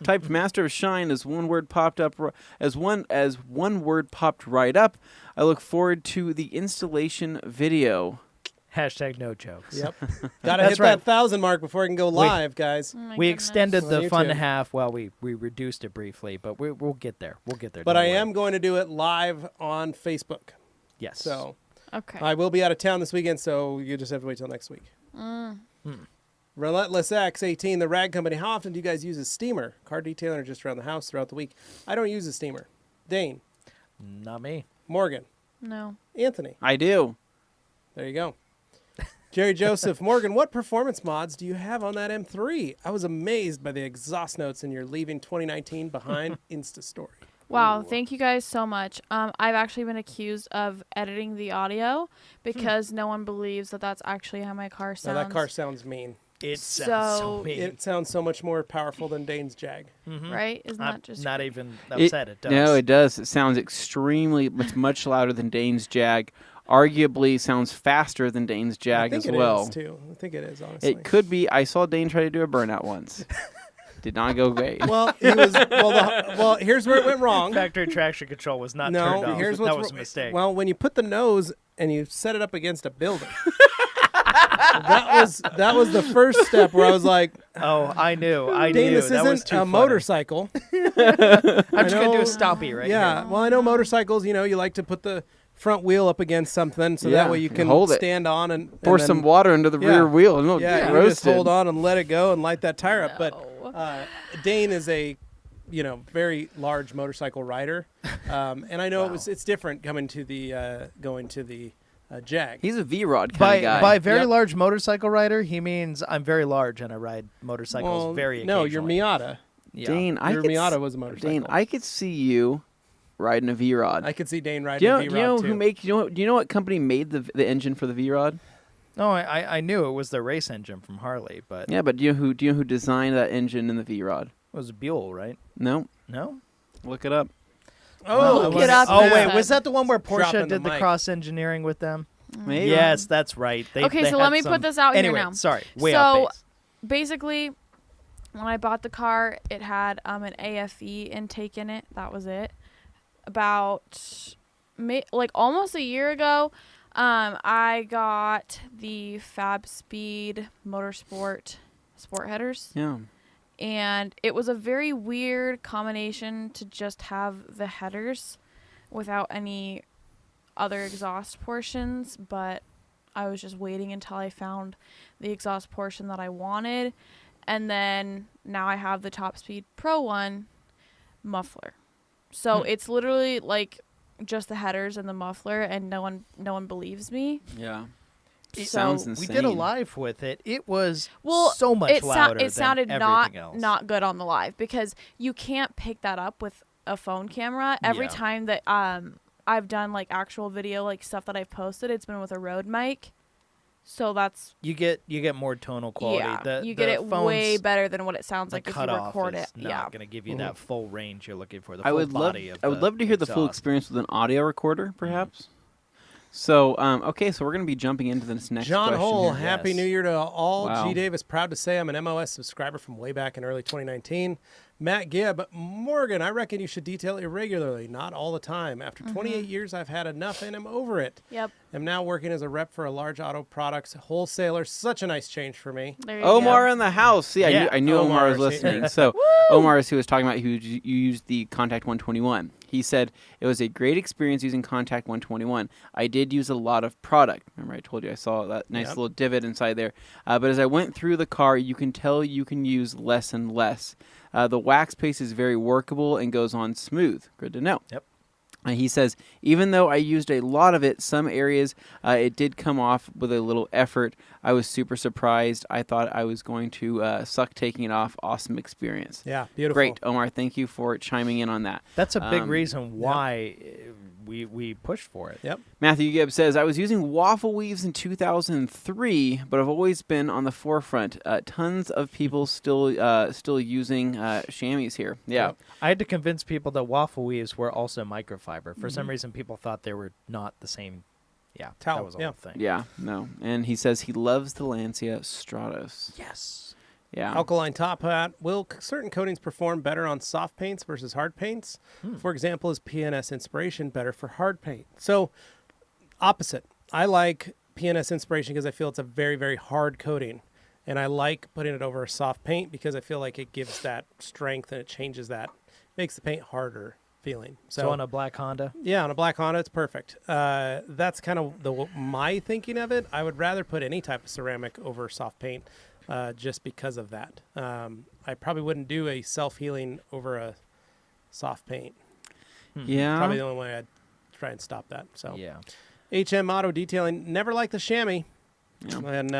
Typed Master of Shine as one word popped up as one word popped right up. I look forward to the installation video. Hashtag no jokes. Yep. Got to hit that 1,000 mark before it can go live, guys. Oh my We goodness. extended On the fun YouTube. half. Well, we reduced it briefly, but we'll get there. We'll get there. But don't I worry. am going to do it live on Facebook. Yes. So Okay. I will be out of town this weekend, so you just have to wait till next week. Relentless X18, the rag company. How often do you guys use a steamer? Car detailing or just around the house throughout the week? I don't use a steamer. Dane, Not me. Morgan, No. Anthony. I do. There you go. Jerry Joseph, Morgan, what performance mods do you have on that M3? I was amazed by the exhaust notes in your leaving 2019 behind Insta story. Wow, thank you guys so much. I've actually been accused of editing the audio because no one believes that that's actually how my car Now sounds. that car sounds mean. It sounds so So- mean. It sounds so much more powerful than Dane's Jag. Right? Isn't I'm that just not even upset. It does. No, it does. It sounds extremely, much louder than Dane's Jag. Arguably sounds faster than Dane's Jag I think as it well. is, too. I think it is, honestly. It could be. I saw Dane try to do a burnout once. Did not go great. Well, he was. Well, here's where it went wrong. Factory traction control was not No, turned off. here's that what's was a mistake. Well, when you put the nose and you set it up against a building, that was the first step where I was like, oh, I knew. I Dane, knew. this that was isn't too a funny. motorcycle. I'm just going to do know- a stoppie right Yeah. here. Well, I know motorcycles. You like to put the front wheel up against something so Yeah, that way you can hold it. stand on and Pour then, some water into the Yeah. rear wheel. And it'll Yeah, get you roasted. just hold on and let it go and light that tire up. But No. Dane is a very large motorcycle rider, and I know Wow. it's different coming to the going to the Jag. He's a V-Rod kind of guy. By very Yep. large motorcycle rider, he means I'm very large and I ride motorcycles very no, occasionally. your Miata. Yeah. Dane, I Your could Miata s- was a motorcycle. Dane, I could see you riding a V-Rod. I could see Dane do riding you know, a do V-Rod you know too. who make? Do you know what company made the engine for the V-Rod? No, I knew it was the race engine from Harley, but Yeah, but do you know who designed that engine in the V-Rod? it was Buell, right? No, No? look it up. Oh, Look it up. Oh, Yeah. wait. Was that the one where Porsche Dropping the did the mic. cross engineering with them? Maybe. Yes, that's right. Okay, they so had let me some- put this out here anyway, now. sorry. Way So- off base. Basically, when I bought the car, it had an AFE intake in it. That was it. About almost a year ago, I got the Fab Speed Motorsport sport headers. Yeah. And it was a very weird combination to just have the headers without any other exhaust portions, but I was just waiting until I found the exhaust portion that I wanted, and then now I have the Top Speed Pro 1 muffler. So it's literally like just the headers and the muffler, and no one believes me. Yeah. It So- sounds We insane. did a live with it. It was Well, so much louder it sounded than not everything else. not good on the live because you can't pick that up with a phone camera. Every Yeah. time that I've done like actual video, like stuff that I've posted, it's been with a Rode mic. So that's You get more tonal quality. yeah, The, you get the it phone's- way better than what it sounds the like if you cutoff record is it. not Yeah. going to give you that full range you're looking for. The I full would love. body of I would love to hear the full exhaust. experience with an audio recorder, perhaps. So, okay, so we're going to be jumping into this next John question Hull, here. Happy Yes. New Year to all. Wow. G. Davis, proud to say I'm an MOS subscriber from way back in early 2019. Matt Gibb, Morgan, I reckon you should detail irregularly, not all the time. After 28 years, I've had enough and am over it. Yep. I'm now working as a rep for a large auto products wholesaler. Such a nice change for me. There you Omar go. in the house. See, Yeah. I knew Omar was Omar, see. listening. So Omar is who was talking about who you used the Contact 121. He said it was a great experience using Contact 121. I did use a lot of product. Remember I told you I saw that nice Yep. little divot inside there. But as I went through the car, you can tell you can use less and less. The wax paste is very workable and goes on smooth. Good to know. Yep. He says, even though I used a lot of it, some areas it did come off with a little effort. I was super surprised. I thought I was going to suck taking it off. Awesome experience. Yeah, beautiful. Great, Omar. Thank you for chiming in on that. That's a big Um, reason why we pushed for it. Yep. Matthew Gibbs says, I was using waffle weaves in 2003, but I've always been on the forefront. Tons of people still using chamois here. Yeah. Yep. I had to convince people that waffle weaves were also microfiber. For some reason, people thought they were not the same. Yeah, Towel, that was a yeah. whole thing. Yeah, no. And he says he loves the Lancia Stratos. Yes. Yeah. Alkaline top hat. Will certain coatings perform better on soft paints versus hard paints? For example, is PNS Inspiration better for hard paint? So, opposite. I like PNS Inspiration because I feel it's a very, very hard coating. And I like putting it over a soft paint because I feel like it gives that strength and it changes that. Makes the paint harder feeling. So on a black Honda? Yeah, on a black Honda, it's perfect. That's kind of my thinking of it. I would rather put any type of ceramic over soft paint just because of that. I probably wouldn't do a self-healing over a soft paint. Yeah. Probably the only way I'd try and stop that. So Yeah. HM Auto Detailing, never liked the chamois. Yeah. And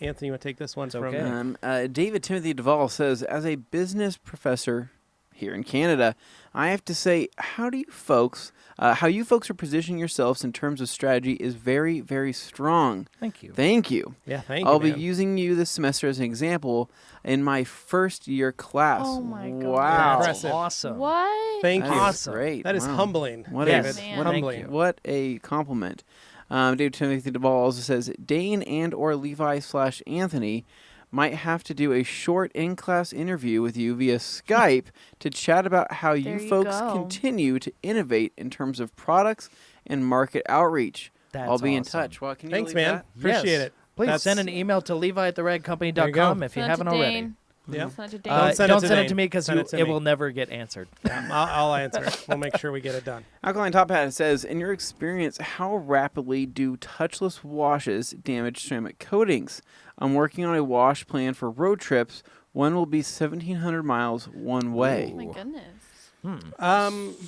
Anthony, you want to take this one It's from okay. David Timothy Duvall says, as a business professor here in Canada, I have to say, how you folks are positioning yourselves in terms of strategy is very, very strong. Thank you. Thank you. Yeah, thank you, I'll be man. using you this semester as an example in my first year class. Oh my God. Wow. Impressive. Awesome. What? Thank That you. is Awesome. great. That is Wow. humbling, What David. Man. what Humbling. What a compliment. David Timothy Duvall also says, Dane and or Levi/Anthony might have to do a short in-class interview with you via Skype to chat about how There you you folks go. continue to innovate in terms of products and market outreach. That's I'll be in awesome. touch. Well, can you Thanks, believe man. that? Appreciate Yes. it. Please That's- send an email to levi@theredcompany.com if you Send it to haven't already. Dane. Yeah. Send it to Dane. Don't send it Don't to send it Dane. to me because Send it to it me. will never get answered. Yeah, I'll answer it. We'll make sure we get it done. Alkaline Top Hat says, in your experience, how rapidly do touchless washes damage ceramic coatings? I'm working on a wash plan for road trips. One will be 1,700 miles one way. Oh my goodness.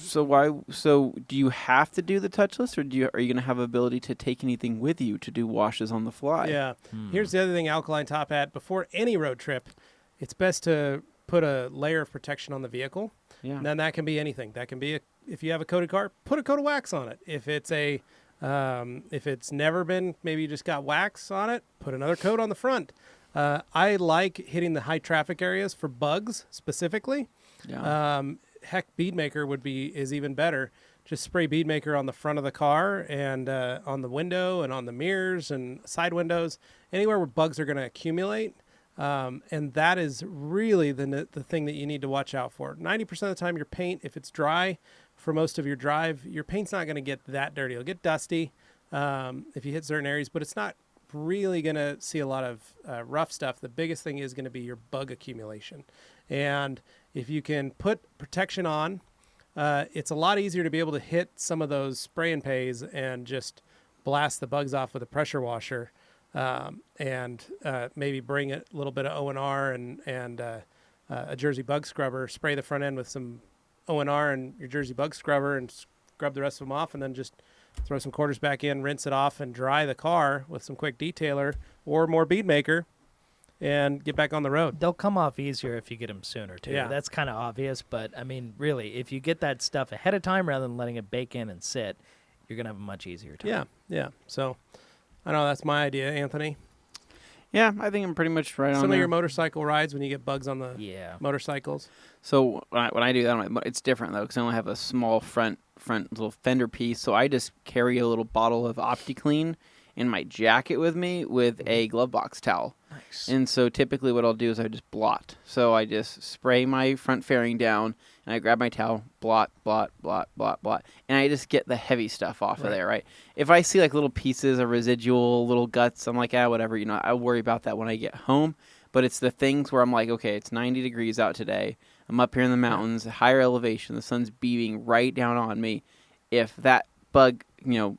So do you have to do the touchless, or are you going to have ability to take anything with you to do washes on the fly? Yeah. Here's the other thing, Alkaline Top Hat. Before any road trip, it's best to put a layer of protection on the vehicle. Yeah. And then that can be anything. That can be if you have a coated car, put a coat of wax on it. If it's if it's never been, maybe you just got wax on it, put another coat on the front. I like hitting the high traffic areas for bugs specifically. Yeah. Heck, bead maker is even better. Just spray bead maker on the front of the car and on the window and on the mirrors and side windows, anywhere where bugs are going to accumulate. And that is really the thing that you need to watch out for. 90% of the time, your paint, if it's dry for most of your drive, your paint's not going to get that dirty. It'll get dusty if you hit certain areas, but it's not really going to see a lot of rough stuff. The biggest thing is going to be your bug accumulation. And if you can put protection on, it's a lot easier to be able to hit some of those spray and pays and just blast the bugs off with a pressure washer, and maybe bring a little bit of O&R and a Jersey bug scrubber, spray the front end with some O&R and your Jersey bug scrubber and scrub the rest of them off, and then just throw some quarters back in, rinse it off, and dry the car with some quick detailer or more bead maker and get back on the road. They'll come off easier if you get them sooner, too. Yeah. That's kind of obvious, but, I mean, really, if you get that stuff ahead of time rather than letting it bake in and sit, you're going to have a much easier time. Yeah, yeah. So, I know that's my idea, Anthony. Yeah, I think I'm pretty much right on Some of there. your motorcycle rides when you get bugs on the Yeah. motorcycles. So when I do that, it's different though, because I only have a small front little fender piece. So I just carry a little bottle of OptiClean in my jacket with me with a glove box towel. Nice. And so typically what I'll do is I just blot. So I just spray my front fairing down, and I grab my towel, blot, blot, blot, blot, blot, and I just get the heavy stuff off of there, right? If I see like little pieces of residual, little guts, I'm like, whatever, I worry about that when I get home. But it's the things where I'm like, okay, it's 90 degrees out today. I'm up here in the mountains, higher elevation. The sun's beaming right down on me. If that bug, it will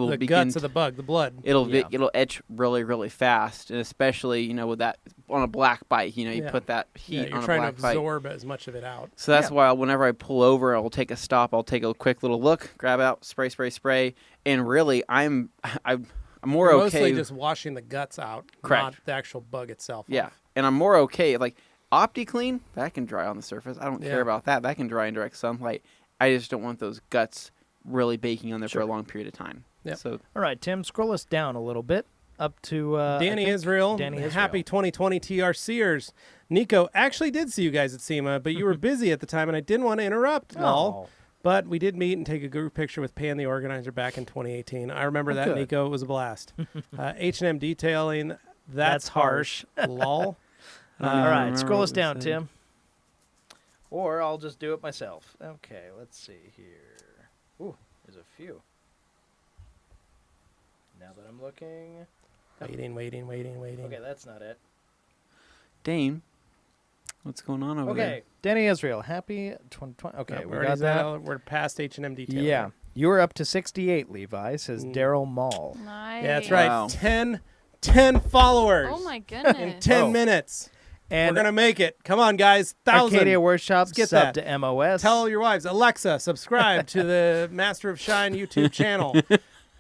the begin guts of the bug, the blood. It'll etch really, really fast, and especially with that on a black bike, you Yeah. put that heat You're on a trying black to bike. absorb as much of it out. So that's why whenever I pull over, I'll take a stop. I'll take a quick little look, grab out, spray, spray, spray, and really, I'm more You're okay. mostly just washing the guts out, Correct. not the actual bug itself. Yeah, off. and I'm more okay. Like OptiClean, that can dry on the surface. I don't Yeah. care about that. That can dry in direct sunlight. I just don't want those guts really baking on there for a Sure. long period of time. Yep. So All right, Tim, scroll us down a little bit up to Danny Israel, Danny Israel. happy 2020 TRCers. Nico actually did see you guys at SEMA, but you were busy at the time, and I didn't want to interrupt. Lol. Oh. But we did meet and take a group picture with Pan, the organizer, back in 2018. I remember that, good. Nico. It was a blast. H&M Detailing, that's harsh. Lol. All right, remember scroll what us we down, said. Tim. Or I'll just do it myself. Okay, let's see here. Ooh, there's a few. Now that I'm looking. Waiting. Okay, that's not it. Dane, what's going on over there? Okay, Danny Israel, happy 2020. Okay, Nope, we already got that. We're past H&M detail. Yeah, you're up to 68, Levi, says Daryl Mall. Nice. Yeah, that's right. Wow. 10 followers. Oh my goodness. In 10 minutes. And We're going to make it. Come on, guys. 1,000. Arcadia Workshop, get sub that. to MOS. Tell your wives. Alexa, subscribe to the Master of Shine YouTube channel.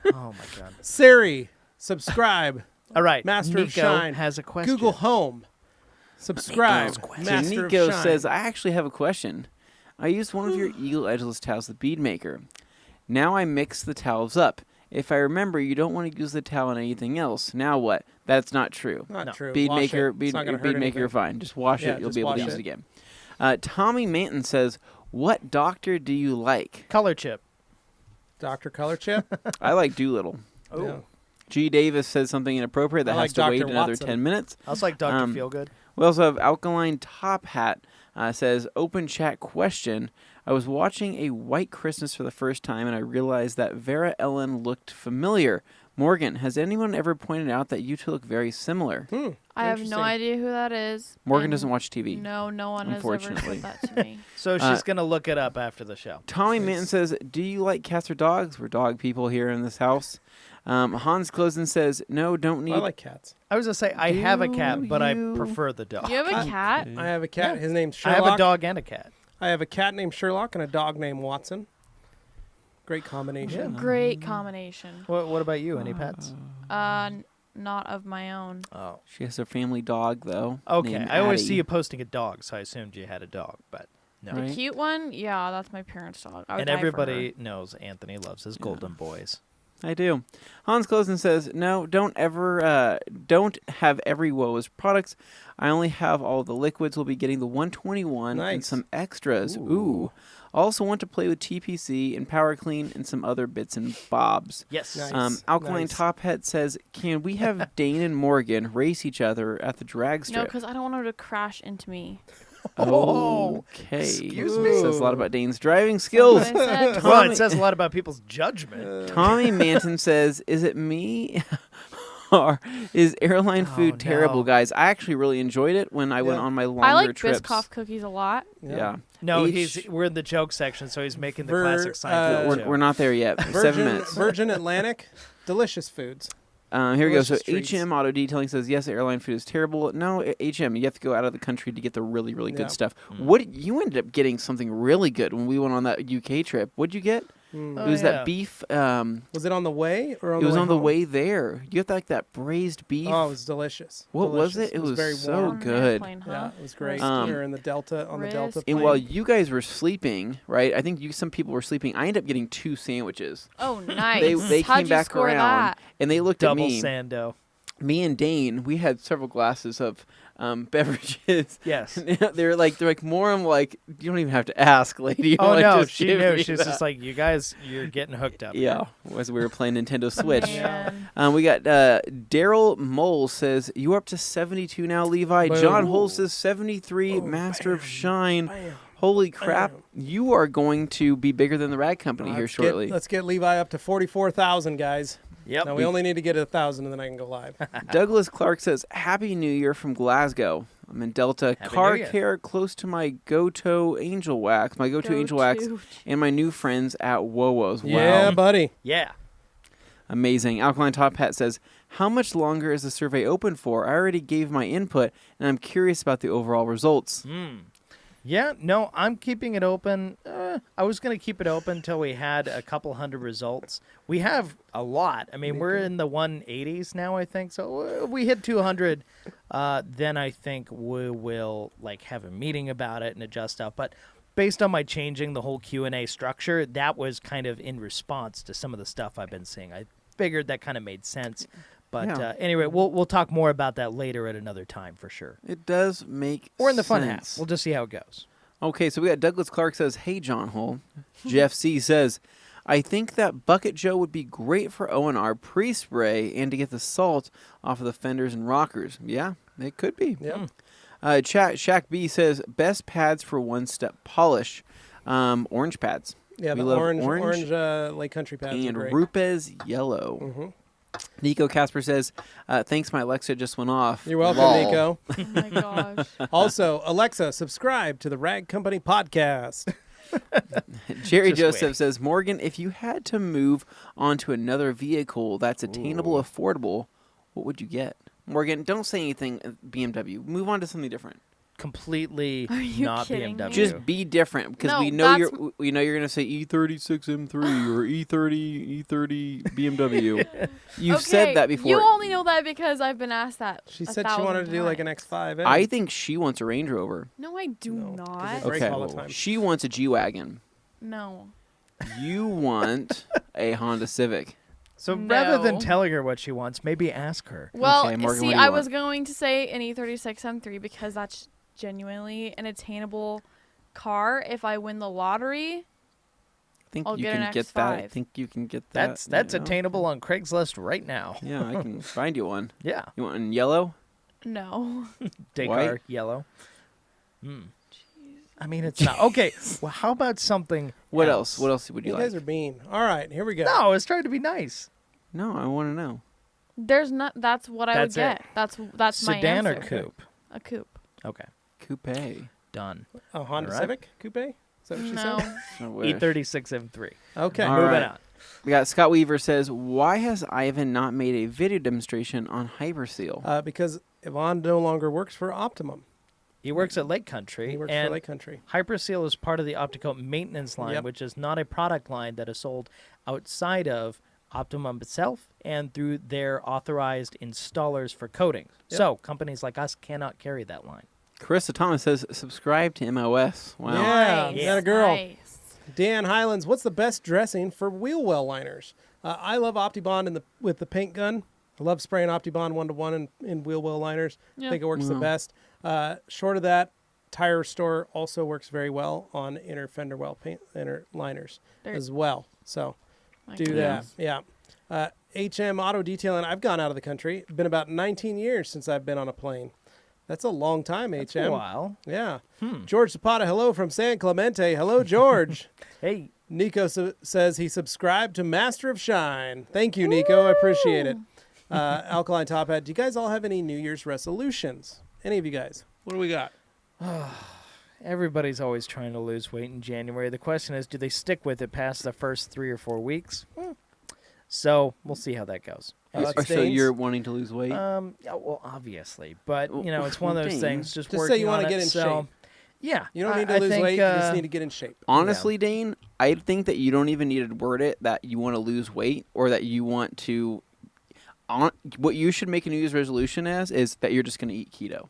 Oh, my God. Siri, subscribe. All right, Master Nico of Shine. has a question. Google Home. Subscribe. So Master of Nico Shine. says, I actually have a question. I used one of your Eagle Edgeless towels with Bead Maker. Now I mix the towels up. If I remember, you don't want to use the towel on anything else. Now what? That's not true. Not No. true. Bead Wash Maker, it. It's not gonna hurt Bead Maker, anything. you're fine. Just wash Yeah, it. You'll just be able to wash use it. it again. Tommy Manton says, what doctor do you like? Color chip. Dr. Color Chip. I like Doolittle. Oh, Yeah. G. Davis says something inappropriate that I has like to wait Dr. another Watson. 10 minutes. I was like Dr. Um, Feelgood. We also have Alkaline Top Hat says, open chat question. I was watching A White Christmas for the first time and I realized that Vera Ellen looked familiar. Morgan, has anyone ever pointed out that you two look very similar? I have no Interesting. idea who that is. Morgan and doesn't watch TV. No one has ever Unfortunately. said that to me. So she's going to look it up after the show. Tommy Manton says, do you like cats or dogs? We're dog people here in this house. Hans Closen says, no, don't need... I like cats. I was going to say, I have a cat, but I you- prefer the dog. You have a cat? I have a cat. Yeah. His name's I Sherlock. have a dog and a cat. I have a cat named Sherlock and a dog named Watson. Great combination. Great combination. What about you? Any pets? Not of my own. Oh. She has a family dog, though. Okay, named I always Addie. see you posting a dog, so I assumed you had a dog, but no. Right. The cute one? Yeah, that's my parents' dog. I would And die for everybody her. knows Anthony loves his golden boys. I do. Hans Closen says, no, don't have every Woes products. I only have all the liquids. We'll be getting the 121 and Nice. some extras. Ooh. Also want to play with TPC and Power Clean and some other bits and bobs. Yes. Nice. Alkaline Nice. Top Hat says, can we have Dane and Morgan race each other at the drag No, strip? because I don't want her to crash into me. Okay. Excuse me. Says a lot about Dane's driving skills. That's what I said. Well, Tommy- it says a lot about people's judgment. Tommy Manton says, is it me? Or is airline food terrible, no. guys? I actually really enjoyed it when I went Yeah. on my longer I like trips. Biscoff cookies a lot. Yeah. No, H- we're in the joke section, so he's making the Ver- classic Seinfeld joke. We're not there yet. 7 minutes. Virgin Atlantic, delicious foods. Here we go. So delicious treats. HM Auto Detailing says, yes, airline food is terrible. No, HM, you have to go out of the country to get the really, really Yeah. good stuff. What you ended up getting something really good when we went on that UK trip. What'd you get? Mm. Oh, It was yeah. that beef. Was it on the way or on It was the way on the home? way there. You have like that braised beef. Oh, it was delicious. What was Delicious. it? It was very so warm. On an good. airplane, huh? Yeah, it was great. Um, we were in the Delta on the Delta Wrist. plane. And while you guys were sleeping, right? I think some people were sleeping. I ended up getting 2 sandwiches. Oh, nice. They How'd came you back score around that? and they looked Double at me. Sando. Me and Dane, we had several glasses of beverages. Yes. they're like more. I'm like, you don't even have to ask, lady. Oh, Like, no, just she give knew. me She's that. just like, you guys, you're getting hooked up. Yeah, as we were playing Nintendo Switch. Man. We got Daryl Mole says, you are up to 72 now, Levi. Boom. John Hull says 73, Oh, Master of bam, Shine. Bam. Holy crap, Bam. you are going to be bigger than the Rag Company here shortly. Let's get Levi up to 44,000, guys. Yep. Now we only need to get 1,000 and then I can go live. Douglas Clark says, Happy New Year from Glasgow. I'm in Delta. Happy Car New Year. care close to my go-to Angel Wax, Angel Wax, and my new friends at Wowo's. Wow. Yeah, buddy. Yeah. Amazing. Alkaline Top Hat says, how much longer is the survey open for? I already gave my input, and I'm curious about the overall results. Yeah, no, I'm keeping it open. I was going to keep it open until we had a couple hundred results. We have a lot. I mean, we're in the 180s now, I think. So if we hit 200, then I think we will have a meeting about it and adjust stuff. But based on my changing the whole Q&A structure, that was kind of in response to some of the stuff I've been seeing. I figured that kind of made sense. But Yeah. anyway, we'll talk more about that later at another time for sure. It does make Or in the fun sense. half. We'll just see how it goes. Okay, so we got Douglas Clark says, hey, John Hull. Jeff C. says, I think that Bucket Joe would be great for O&R pre-spray and to get the salt off of the fenders and rockers. Yeah, it could be. Yeah. Shaq B says, best pads for one-step polish. Orange pads. Yeah, We the love orange orange Lake Country pads are and great. Rupes yellow. Mhm. Nico Casper says, thanks, my Alexa just went off. You're welcome, Lol. Nico. Oh my gosh. Also, Alexa, subscribe to the Rag Company podcast. Jerry Just Joseph wait. says, Morgan, if you had to move onto another vehicle that's attainable, affordable, what would you get? Morgan, don't say anything BMW. Move on to something different. Completely Are you not kidding me? BMW. Just be different, because No, we know that's you're going to say E36 M3 or E30 BMW. You've said that before. You only know that because I've been asked that. She said she wanted to do like an times. X5. I think she wants a Range Rover. No, I do No, 'cause not. it's break Okay. all the time. She wants a G-Wagon. No. You want a Honda Civic. So rather than No. telling her what she wants, maybe ask her. Well, Okay, Morgan, see, what do you I was want? going to say an E36 M3 because that's genuinely an attainable car. If I win the lottery, I think I'll you get an can get that. I X5. think you can get that. That's you know? attainable on Craigslist right now. Yeah, I can find you one. Yeah. You want in yellow? no. Dakar White? yellow. I mean, it's not. Okay, well, how about something What else? What else would You you guys like? are mean. All right, here we go. No, I was trying to be nice. No, I want to know. There's not. That's what I would That's it. get. That's my Sedan or answer. coupe? A coupe. Okay, Coupe. done. A Honda All right. Civic Coupe? Is that what she No. said? I wish. E36 M3. Okay. All Moving right. on. We got Scott Weaver says, why has Ivan not made a video demonstration on Hyperseal? Because Yvonne no longer works for Optimum. He works at Lake Country. He works and for Lake Country. Hyperseal is part of the Optical maintenance line, Yep. which is not a product line that is sold outside of Optimum itself and through their authorized installers for coatings. Yep. So companies like us cannot carry that line. Carissa Thomas says, subscribe to MOS. Wow. Yeah, Nice. that a girl. Nice. Dan Highlands, what's the best dressing for wheel well liners? I love OptiBond with the paint gun. I love spraying OptiBond 1-to-1 in wheel well liners. I Yeah. think it works the Wow. best. Short of that, Tire Restore also works very well on inner fender well paint inner liners There- as well. So My do goodness. that. Yeah. HM Auto Detailing. I've gone out of the country. It's been about 19 years since I've been on a plane. That's a long time, That's HM. a while. Yeah. George Zapata, hello from San Clemente. Hello, George. Hey, Nico says he subscribed to Master of Shine. Thank you, Nico. I appreciate it. Alkaline Top Hat, do you guys all have any New Year's resolutions? Any of you guys? What do we got? everybody's always trying to lose weight in January. The question is, do they stick with it past the first 3 or 4 weeks? So we'll see how that goes. That's So Dane's. you're wanting to lose weight? Yeah, well, obviously, but you know, it's one of those Dane. things. Just Just say working you on wanna it, get in so, shape. Yeah, You don't need I to lose think, weight. You just need to get in shape. Honestly, Dane, I think that you don't even need to word it that you want to lose weight or that you want to. What you should make a New Year's resolution as is that you're just going to eat keto.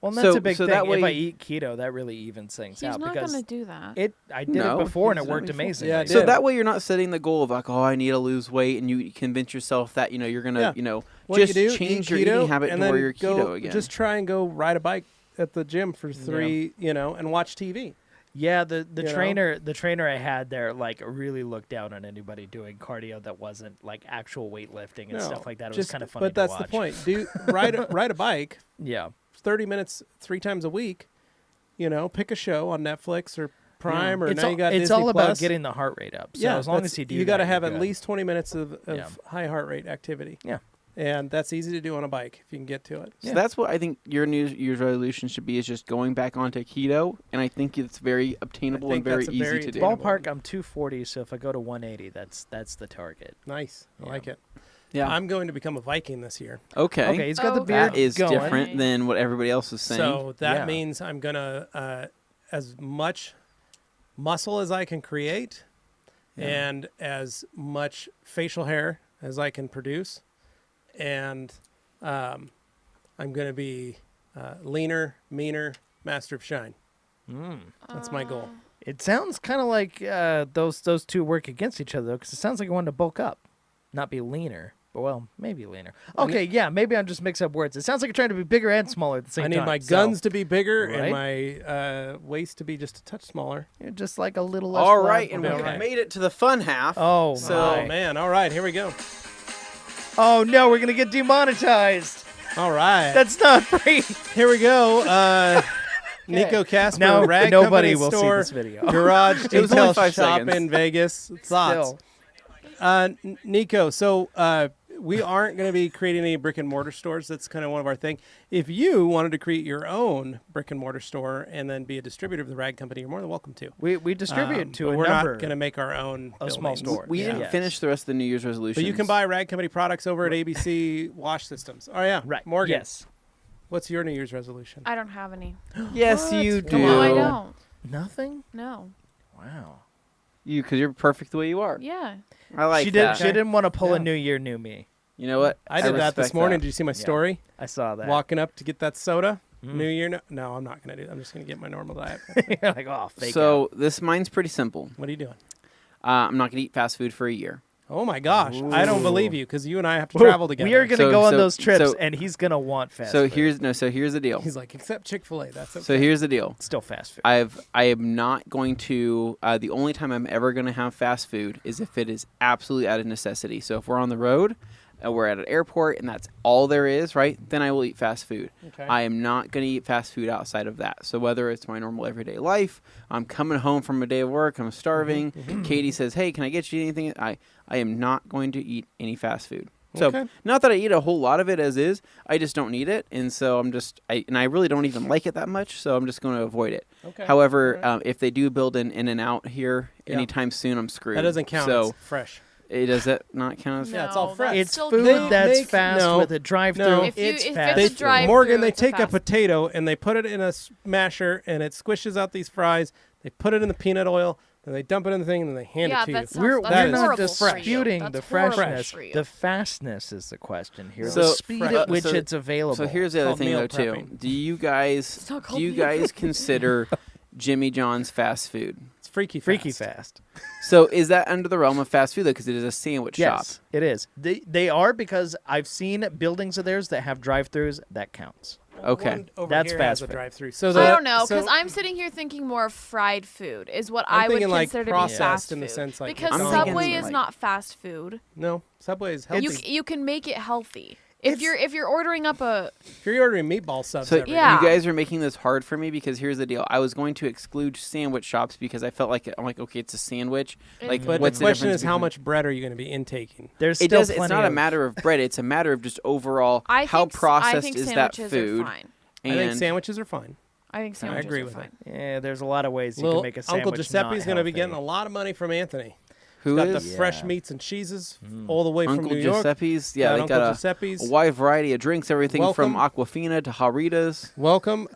Well, and that's So- a big so thing. that If way- I eat keto, that really evens things He's out not because going to do that. I did No, it before and he's it done worked before. amazingly. Yeah, I So did. that way you're not setting the goal of like, oh, I need to lose weight, and you convince yourself that you're gonna, Yeah. What just you do, change eat your keto, eating habit and to then where you're go, keto again. Just try and go ride a bike at the gym for 3, and watch TV. Yeah, the You know? trainer I had there like really looked down on anybody doing cardio that wasn't like actual weightlifting and No, stuff like that. It was just- kind of funny But that's to the watch. point. Ride a bike Yeah. 30 minutes 3 times a week. Pick a show on Netflix or Prime, or It's now all, you got it's Disney all about Plus. getting the heart rate up. So Yeah, as long that's- as you do you got to that, have you're at good. least 20 minutes of Yeah. high heart rate activity. Yeah. And that's easy to do on a bike if you can get to it. So that's what I think your New Year's resolution should be, is just going back onto keto, and I think it's very obtainable I and think very that's a easy very to do. attainable- Ballpark, I'm 240, so if I go to 180, that's the target. Nice. I Yeah. like it. Yeah. I'm going to become a Viking this year. Okay. Okay, he's got the Okay. beard That is going. different than what everybody else is saying. So that Yeah. means I'm going to, as much muscle as I can create and as much facial hair as I can produce. And I'm going to be leaner, meaner, Master of Shine. That's my goal. It sounds kind of like those two work against each other, though, because it sounds like I want to bulk up, not be leaner. But, well, maybe leaner. Okay, yeah, maybe I'm just mixing up words. It sounds like you're trying to be bigger and smaller at the same I time. need my so guns to be bigger Right. and my waist to be just a touch smaller. you're just like a little less All flat. right, and be we all right. made it to the fun half. Oh, So- Oh, my. man. All right, here we go. Oh, no, we're going to get demonetized. All right. That's not free. Here we go. Nico Casper, Now Rag nobody Company will see store, this video. Garage It was only detail 5 shop seconds. in Vegas. Thoughts? Still. Nico, so we aren't going to be creating any brick and mortar stores. That's kind of one of our thing. If you wanted to create your own brick and mortar store and then be a distributor of the rag company, you're more than welcome to. We distribute to but a we're number not going to make our own of small buildings. stores. We didn't finish the rest of the New Year's resolutions. But you can buy rag company products over at ABC Wash Systems. Oh yeah, Right. Morgan. Yes. What's your New Year's resolution? I don't have any. Yes, you do. No, I don't. Nothing? No. Wow. Because you're perfect the way you are. Yeah. I like she that. didn't want to pull Yeah. a new year, new me. You know what? I did that this respect morning. that. Did you see my story? I saw that. Walking up to get that soda. Mm. New Year? No, I'm not going to do it. I'm just going to get my normal diet. You're like, oh, fake So out. mine's pretty simple. What are you doing? I'm not going to eat fast food for a year. Oh my gosh. I don't believe you because you and I have to Ooh, travel together. We are going to So- go on so- those trips, so- and he's going to want fast So food. here's the deal. He's like, except Chick-fil-A. That's okay. So here's the deal. Still fast food. I am not going to. The only time I'm ever going to have fast food is if it is absolutely out of necessity. So if we're on the road, we're at an airport, and that's all there is, right? Then I will eat fast food. Okay. I am not going to eat fast food outside of that. So whether it's my normal everyday life, I'm coming home from a day of work, I'm starving. Katie says, "Hey, can I get you anything?" I am not going to eat any fast food. So Okay. not that I eat a whole lot of it as is, I just don't need it, and so I really don't even like it that much, so I'm just going to avoid it. Okay. However, All right. if they do build an In-N-Out here Yeah. anytime soon, I'm screwed. That doesn't count. So It's fresh. does that not count as? Yeah, it's all No, fresh. that's It's still food good. that's make- fast no, with a drive-through. no. If It's it's fast a food. drive-through, Morgan, they it's take a fast food. potato and they put it in a smasher and it squishes out these fries. They put it in the peanut oil, then they dump it in the thing and then they hand Yeah, it to that you. We're That's not horrible for you. disputing That's the horrible freshness. for you. The fastness is the question here. So- the speed at which so- it's available. So here's the other called thing meal though too. prepping. Do you guys not called do you meal guys consider Jimmy John's fast food? It's freaky fast. freaky fast. So is that under the realm of fast food though? Because it is a sandwich shop. Yes, it is. They are because I've seen buildings of theirs that have drive-throughs. That counts. Okay. One over That's here fast has a food. drive-through. So I don't know, because I'm sitting here thinking more of fried food is what I'm I would thinking, like, consider to be processed fast in the food. sense, like, because I'm thinking, Subway is like- not fast food. No, Subway is healthy. You can make it healthy. If you're ordering up a If you're ordering meatball subs So every Yeah. you guys are making this hard for me because here's the deal. I was going to exclude sandwich shops because I felt like I'm like, okay, it's a sandwich. Like, But what's the question difference is, how between- much bread are you going to be intaking? There's It still does. It's plenty not a of- matter of bread. It's a matter of just overall I how think, I processed think is that sandwiches food. are fine. And I think sandwiches are fine. I think sandwiches agree are with fine. Yeah, there's a lot of ways you Little can make a sandwich. Uncle Giuseppe's going to be getting a lot of money from Anthony. who Got is the fresh Yeah. meats and cheeses all the way Uncle from New York. Giuseppe's? Yeah, Got they Uncle got Giuseppe's. a wide variety of drinks, everything from Welcome. Aquafina to Jarritas. Welcome.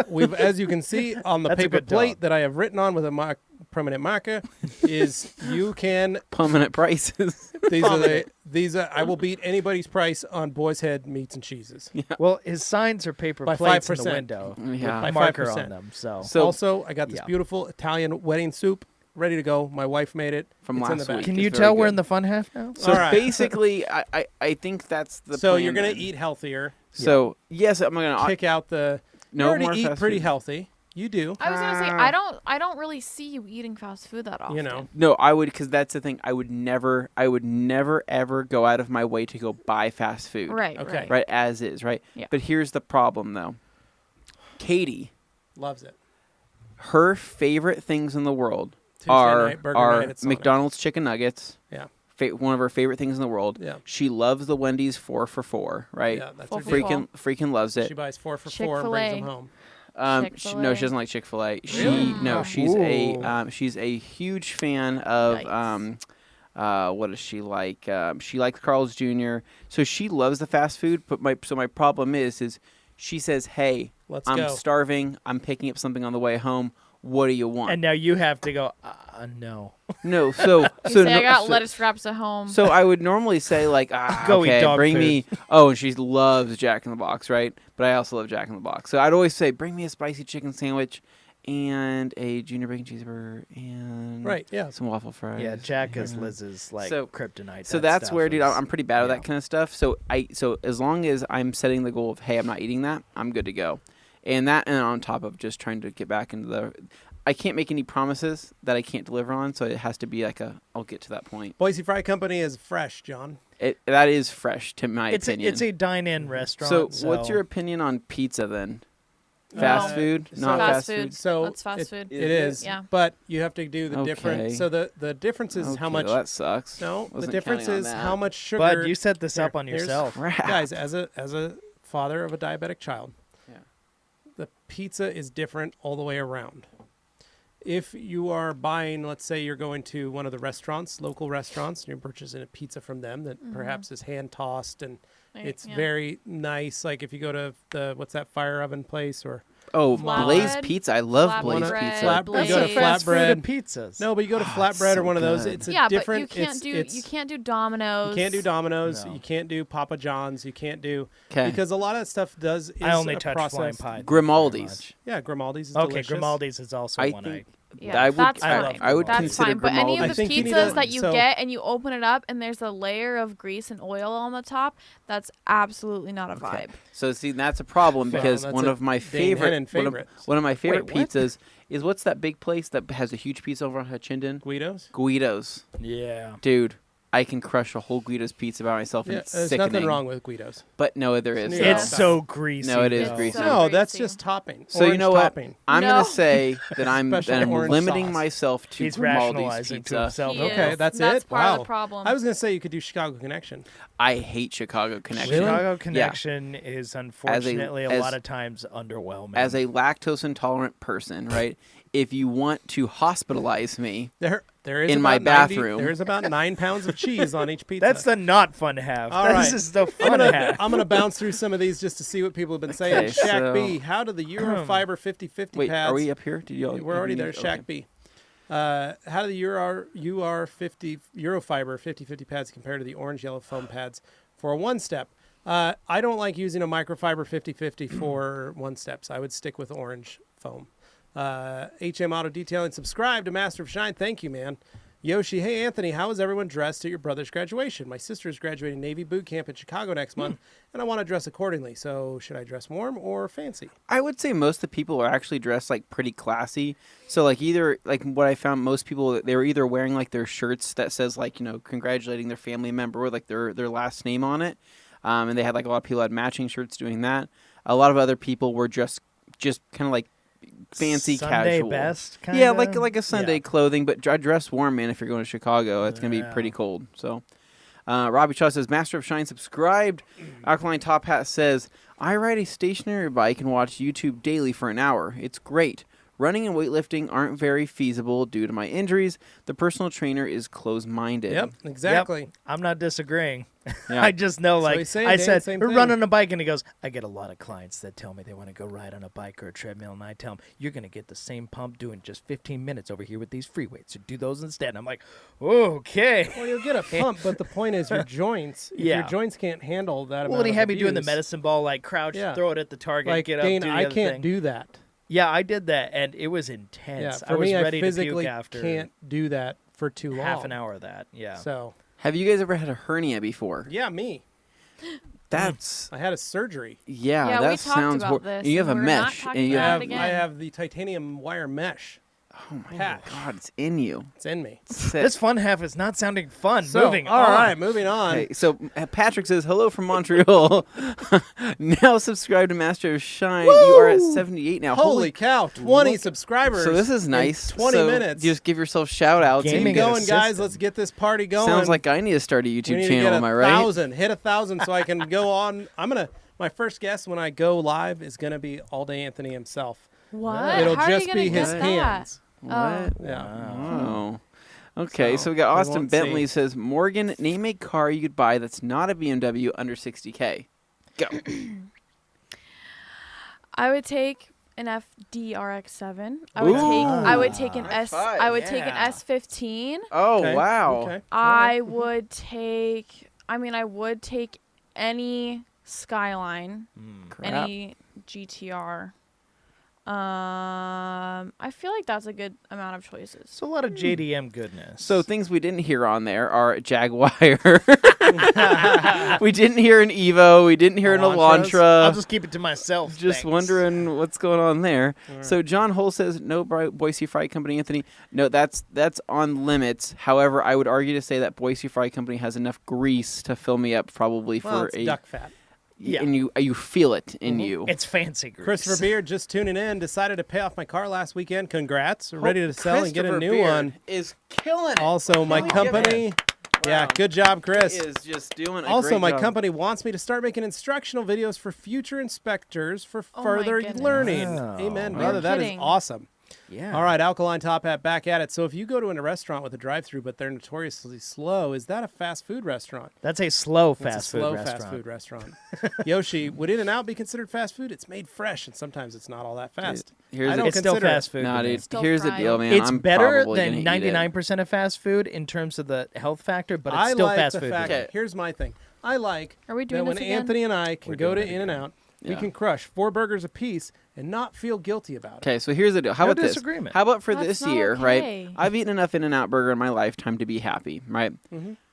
We've, as you can see on the That's a paper good plate dog. that I have written on with a permanent marker, is you can. Permanent prices. These are. I will beat anybody's price on Boy's Head meats and cheeses. Well, his signs are paper By plates in the 5%. window Yeah. with By a marker 5%. on them. So, So Also, I got this Yeah. beautiful Italian wedding soup ready to go. My wife made it. From It's in last the back. week. can It's you very tell we're good. in the fun half now? So All right. basically, I think that's the So plan you're gonna then. eat healthier. So yes, I'm gonna Kick out the. no you already more eat fast pretty food. healthy. You do. I was gonna say Ah. I don't really see you eating fast food that often. You know. No, I would, because that's the thing. I would never ever go out of my way to go buy fast food. Right. Okay. Right. Right, as is, right? Yeah. But here's the problem, though. Katie, Loves it. her favorite things in the world Tuesday are night, burger night at Sonic. McDonald's chicken nuggets. Yeah. One of her favorite things in the world. Yeah. She loves the Wendy's 4 for $4, right? Yeah, that's Four her for favorite. Freaking loves it. She buys 4 for 4 and brings them Chick-fil-A. home. No, Chick-fil-A. she doesn't like Chick-fil-A. She Really? no, Oh. she's a huge fan of Yikes. what does she like? She likes Carl's Jr. So she loves the fast food. But my problem is she says, "Hey, Let's I'm go. starving. I'm picking up something on the way home. What do you want?" And now you have to go, no. No, so You so say no, I got so, lettuce wraps at home. So I would normally say like, Go eat okay, dog bring food. me. Oh, and she loves Jack in the Box, right? But I also love Jack in the Box. So I'd always say, bring me a spicy chicken sandwich and a junior bacon cheeseburger and Right, yeah. some waffle fries. Yeah, Jack is Liz's like So- kryptonite. So That that's stuff where, dude, is- I'm pretty bad at yeah. that kind of stuff. So as long as I'm setting the goal of, hey, I'm not eating that, I'm good to go. And on top of just trying to get back into I can't make any promises that I can't deliver on, so it has to be like I'll get to that point. Boise Fry Company is fresh, John. That is fresh to my It's opinion. a dine-in restaurant. so what's your opinion on pizza then? Fast food, so not fast fast food. food. So That's fast food. It is. Yeah. But you have to do the different. Okay. So the difference is how much. Well, that sucks. No, the Wasn't difference counting on is that. how much sugar. Bud, you set this up on Here's- yourself. Crap. Guys, as a father of a diabetic child, Yeah. the pizza is different all the way around. If you are buying, let's say you're going to one of the restaurants, local restaurants, and you're purchasing a pizza from them that perhaps is hand tossed and it's very nice. Like if you go to the what's that fire oven place or Oh, Flatbread. Blaze Pizza. I love Blaze Flatbread. Pizza. Flat- Blaze. you go to Fast food flatbread. and pizzas. no, but you go to Oh, flatbread it's or so one of those. good. It's a Yeah, different. but you can't it's, you can't do Domino's. You can't do Domino's. No. You can't do Papa John's. You can't do Okay. because a lot of that stuff does. Is I only a touch process. flying pie. thank you Grimaldi's. very Yeah, Grimaldi's is much. Okay, delicious. Grimaldi's is also I one think Yeah, I would. that's I fine. I would That's consider fine. But any Grimaldi's. of I the think you need pizzas to- that you so- get and you open it up and there's a layer of grease and oil on the top, that's absolutely not a vibe. So see, that's a problem Well, because that's one a of my Dane favorite, Hennen favorite. one of my favorite Wait, what? pizzas is what's that big place that has a huge pizza over on Hutchinson? Guido's. Guido's, Yeah. dude. I can crush a whole Guido's pizza by myself, and Yeah, it's there's sickening. nothing wrong with Guido's. But no, there is. Yeah. It's so greasy. No, it is though. greasy. So No, that's greasy. just topping. So you Orange know what? topping. I'm No. gonna say that I'm Special orange limiting sauce. myself to He's Grimaldi's rationalizing to pizza. himself. He Okay, is. that's That's it? part of Wow. the problem. I was gonna say you could do Chicago Connection. I hate Chicago Connection. Really? Chicago Connection is unfortunately a as- lot of times underwhelming. As a lactose intolerant person, right? If you want to hospitalize me, There is In my about 90 bathroom. There's about 9 pounds of cheese on each pizza. That's the not fun half. All This right. is the fun half. I'm gonna bounce through some of these just to see what people have been saying. Okay, Shack so- B, how do the Eurofiber 50/50 wait, pads? are we up here? Did you? We're already there. Okay. Shack B. How do the UR50 Eurofiber 50/50 pads compare to the orange yellow foam pads for a one step? I don't like using a microfiber 50/50 for one steps. I would stick with orange foam. HM Auto Detailing, subscribe to Master of Shine. Thank you, man. Yoshi, hey Anthony, how is everyone dressed at your brother's graduation? My sister is graduating Navy boot camp in Chicago next month, and I want to dress accordingly. So should I dress warm or fancy? I would say most of the people are actually dressed like pretty classy. So like either like what I found, most people they were either wearing like their shirts that says like congratulating their family member with like their last name on it, and they had like a lot of people had matching shirts doing that. A lot of other people were just kind of like fancy Sunday casual. best, kinda? Yeah, like a Sunday Yeah. clothing, but dress warm, man. If you're going to Chicago, it's gonna be pretty cold. So, Robbie Shaw says, "Master of Shine subscribed." Alkaline Top Hat says, "I ride a stationary bike and watch YouTube daily for an hour. It's great. Running and weightlifting aren't very feasible due to my injuries. The personal trainer is closed-minded." Yep, exactly. Yep. I'm not disagreeing. Yeah. I just know, So like, he's saying, I Dan, said, same we're thing. running a bike, and he goes, I get a lot of clients that tell me they want to go ride on a bike or a treadmill, and I tell them, you're going to get the same pump doing just 15 minutes over here with these free weights, so do those instead. And I'm like, okay. Well, you'll get a pump, but the point is your joints. If Yeah. your joints can't handle that. Well, and he amount had of me doing the abuse, medicine ball, like, crouch, Yeah. throw it at the target, Like get up, Dane, do the I other can't thing. do that. Yeah, I did that, and it was intense. Yeah, I for was me, ready I to physically puke after can't do that for too long. half an hour of that. Yeah. So Have you guys ever had a hernia before? yeah, me. That's I had a surgery. yeah. Yeah, that we talked sounds about hor- this, and you have a and we're not mesh, talking and you I about have it again. I have the titanium wire mesh. oh my patch. god, it's in you. It's in me. Sick. This fun half is not sounding fun. So, Moving all on. right, moving on. Okay, so Patrick says, hello from Montreal. Now subscribe to Master of Shine. You are at 78 now. Holy cow, 20 look- subscribers. So this is in nice. 20 So minutes. Just give yourself shout outs. Keep Gaming going, assistant. guys. Let's get this party going. Sounds like I need to start a we YouTube need channel, to get am I right? 1,000. Hit 1,000 so I can go on. My first guest when I go live is going to be All Day Anthony himself. What? It'll How are just you gonna be get his that? hands. What? Oh. Yeah. Wow. Okay, so we So, got we Austin won't Bentley see. says, Morgan, name a car you could buy that's not a BMW under 60K. Go. I would take an FDRX7. I would take an High S. five. I would take an Yeah. S15. Oh, Okay, wow. Okay. I would take. I would take any Skyline, Crap. any GTR. I feel like that's a good amount of choices. It's a lot of JDM goodness. So things we didn't hear on there are Jaguar. We didn't hear an Evo. We didn't hear an Elantras? Elantra. I'll just keep it to myself. Just thanks. wondering what's going on there. Alright. So John Hull says no Boise Fry Company, Anthony. No, that's on limits. However, I would argue to say that Boise Fry Company has enough grease to fill me up probably Well, for it's a duck fat. and you feel it in you. It's fancy grease. Christopher Beard just tuning in. Decided to pay off my car last weekend. Congrats! Ready to sell and get a Christopher new Beard one. Is killing it. Also, my company. Yeah, good job, Chris. He is just doing a Also, great my job. company wants me to start making instructional videos for future inspectors for Oh my further goodness. learning. Wow. Amen, No brother. That is kidding. awesome. Yeah. All right, Alkaline Top Hat back at it. So if you go to a restaurant with a drive-through, but they're notoriously slow, is that a fast food restaurant? That's a slow It's fast a slow food fast restaurant. food restaurant. Yoshi, would In-N-Out be considered fast food? It's made fresh, and sometimes it's not all that fast. Here's I the- don't It's still consider fast food. Nah, to me. dude. Still Here's the fried. deal, man. It's I'm better probably than gonna eat it. 99% of fast food in terms of the health factor, but it's I still like fast the food. fact. to me. Okay. Here's my thing. I like Are we that doing when this again? Anthony and I can We're go to doing it again. In-N-Out, we Yeah. can crush 4 burgers a piece and not feel guilty about it. Okay, so here's the deal. How No about this? disagreement. How about for That's this not year, okay. right? I've eaten enough In-N-Out burger in my lifetime to be happy, right?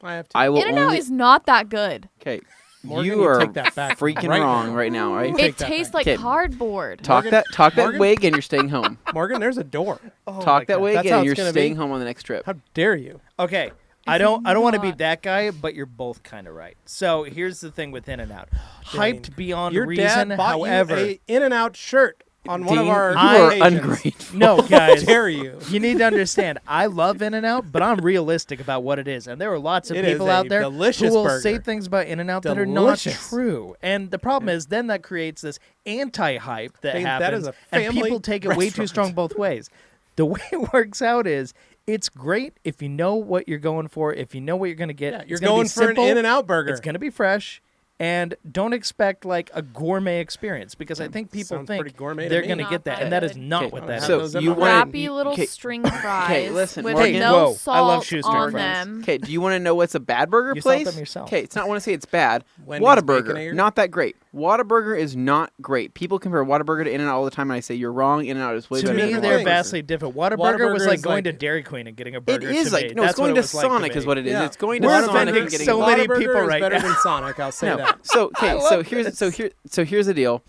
I have to. I will In-N-Out only. is not that good. Okay, Morgan, you you are take that back freaking right wrong now. right now, right? Take It that tastes back. like Okay. cardboard. Talk Morgan- that Morgan? wig, and you're staying home. Morgan, there's a door. Oh Talk my that God. way That's again, how and it's you're gonna staying be? home on the next trip. How dare you? Okay. I don't want to be not. that guy, but you're both kind of right. So here's the thing with In-N-Out. Hyped beyond Your reason, dad bought however. you a In-N-Out shirt on one of Dean, our you are occasions. ungrateful. No, How guys. dare you? You need to understand, I love In-N-Out, but I'm realistic about what it is. And there are lots of It is people a out there delicious who will burger. say things about In-N-Out that are not Delicious. true. And the problem is then that creates this anti-hype that Dane, that happens, is a and family people take it way too restaurant. strong both ways. The way it works out is it's great if you know what you're going for, if you know what you're going to get. Yeah, you're It's gonna be going for simple, an In-N-Out burger. It's going to be fresh. And don't expect like a gourmet experience because I think people Sounds think pretty gourmet to they're me. going to Not get that, that and that is good. not Okay, what I that have is. so those in you my wanna- Crappy you- little okay. string fries listen, with Morgan. no Whoa, I salt love shoestring on fries. them. Okay, do you want to know what's a bad burger You salt place? them yourself. Okay, it's not want to say it's bad. Wendy's Baconator? Whataburger, not that great. Whataburger is not great. People compare Whataburger to In-N-Out all the time, and I say you're wrong. In-N-Out is way To better. me, than different they're things. Whataburger. vastly different. Whataburger Whataburger was like is going like- to Dairy Queen and getting a It burger. is to like me. no, it's That's what going it to was like to Sonic me. is what it is. Yeah. It's going to We're Sonic offending and getting so a many Whataburger people is right better now. than Sonic. I'll say No. that. So okay, I so love here's this. so here's the deal.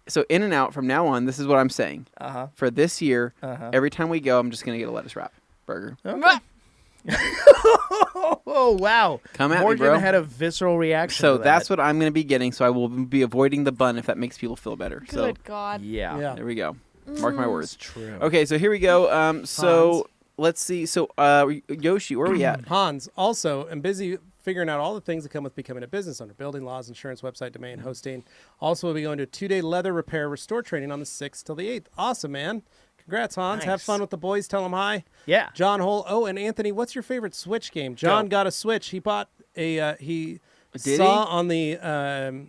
So In-N-Out from now on, this is what I'm saying. Uh-huh. For this year, Uh-huh. every time we go, I'm just gonna get a lettuce wrap burger. Okay. Oh wow! Come at me, Morgan bro. had a visceral reaction. So to that's that. what I'm gonna be getting. So I will be avoiding the bun if that makes people feel better. So Good God. Yeah, Yeah. there we go. Mark my it's words. true. Okay, so here we go. Hans. So let's see. So Yoshi, where are we at? Hans, also, am busy figuring out all the things that come with becoming a business owner: building, laws, insurance, website, domain, hosting. Also, we'll be going to a 2-day leather repair restore training on the 6th till the 8th. Awesome, man. Congrats, Hans. Have Nice. fun with the boys. Tell them hi. Yeah. John Hole. Oh, and Anthony, what's your favorite Switch game? John Go. got a Switch. He bought a. He Did saw on the.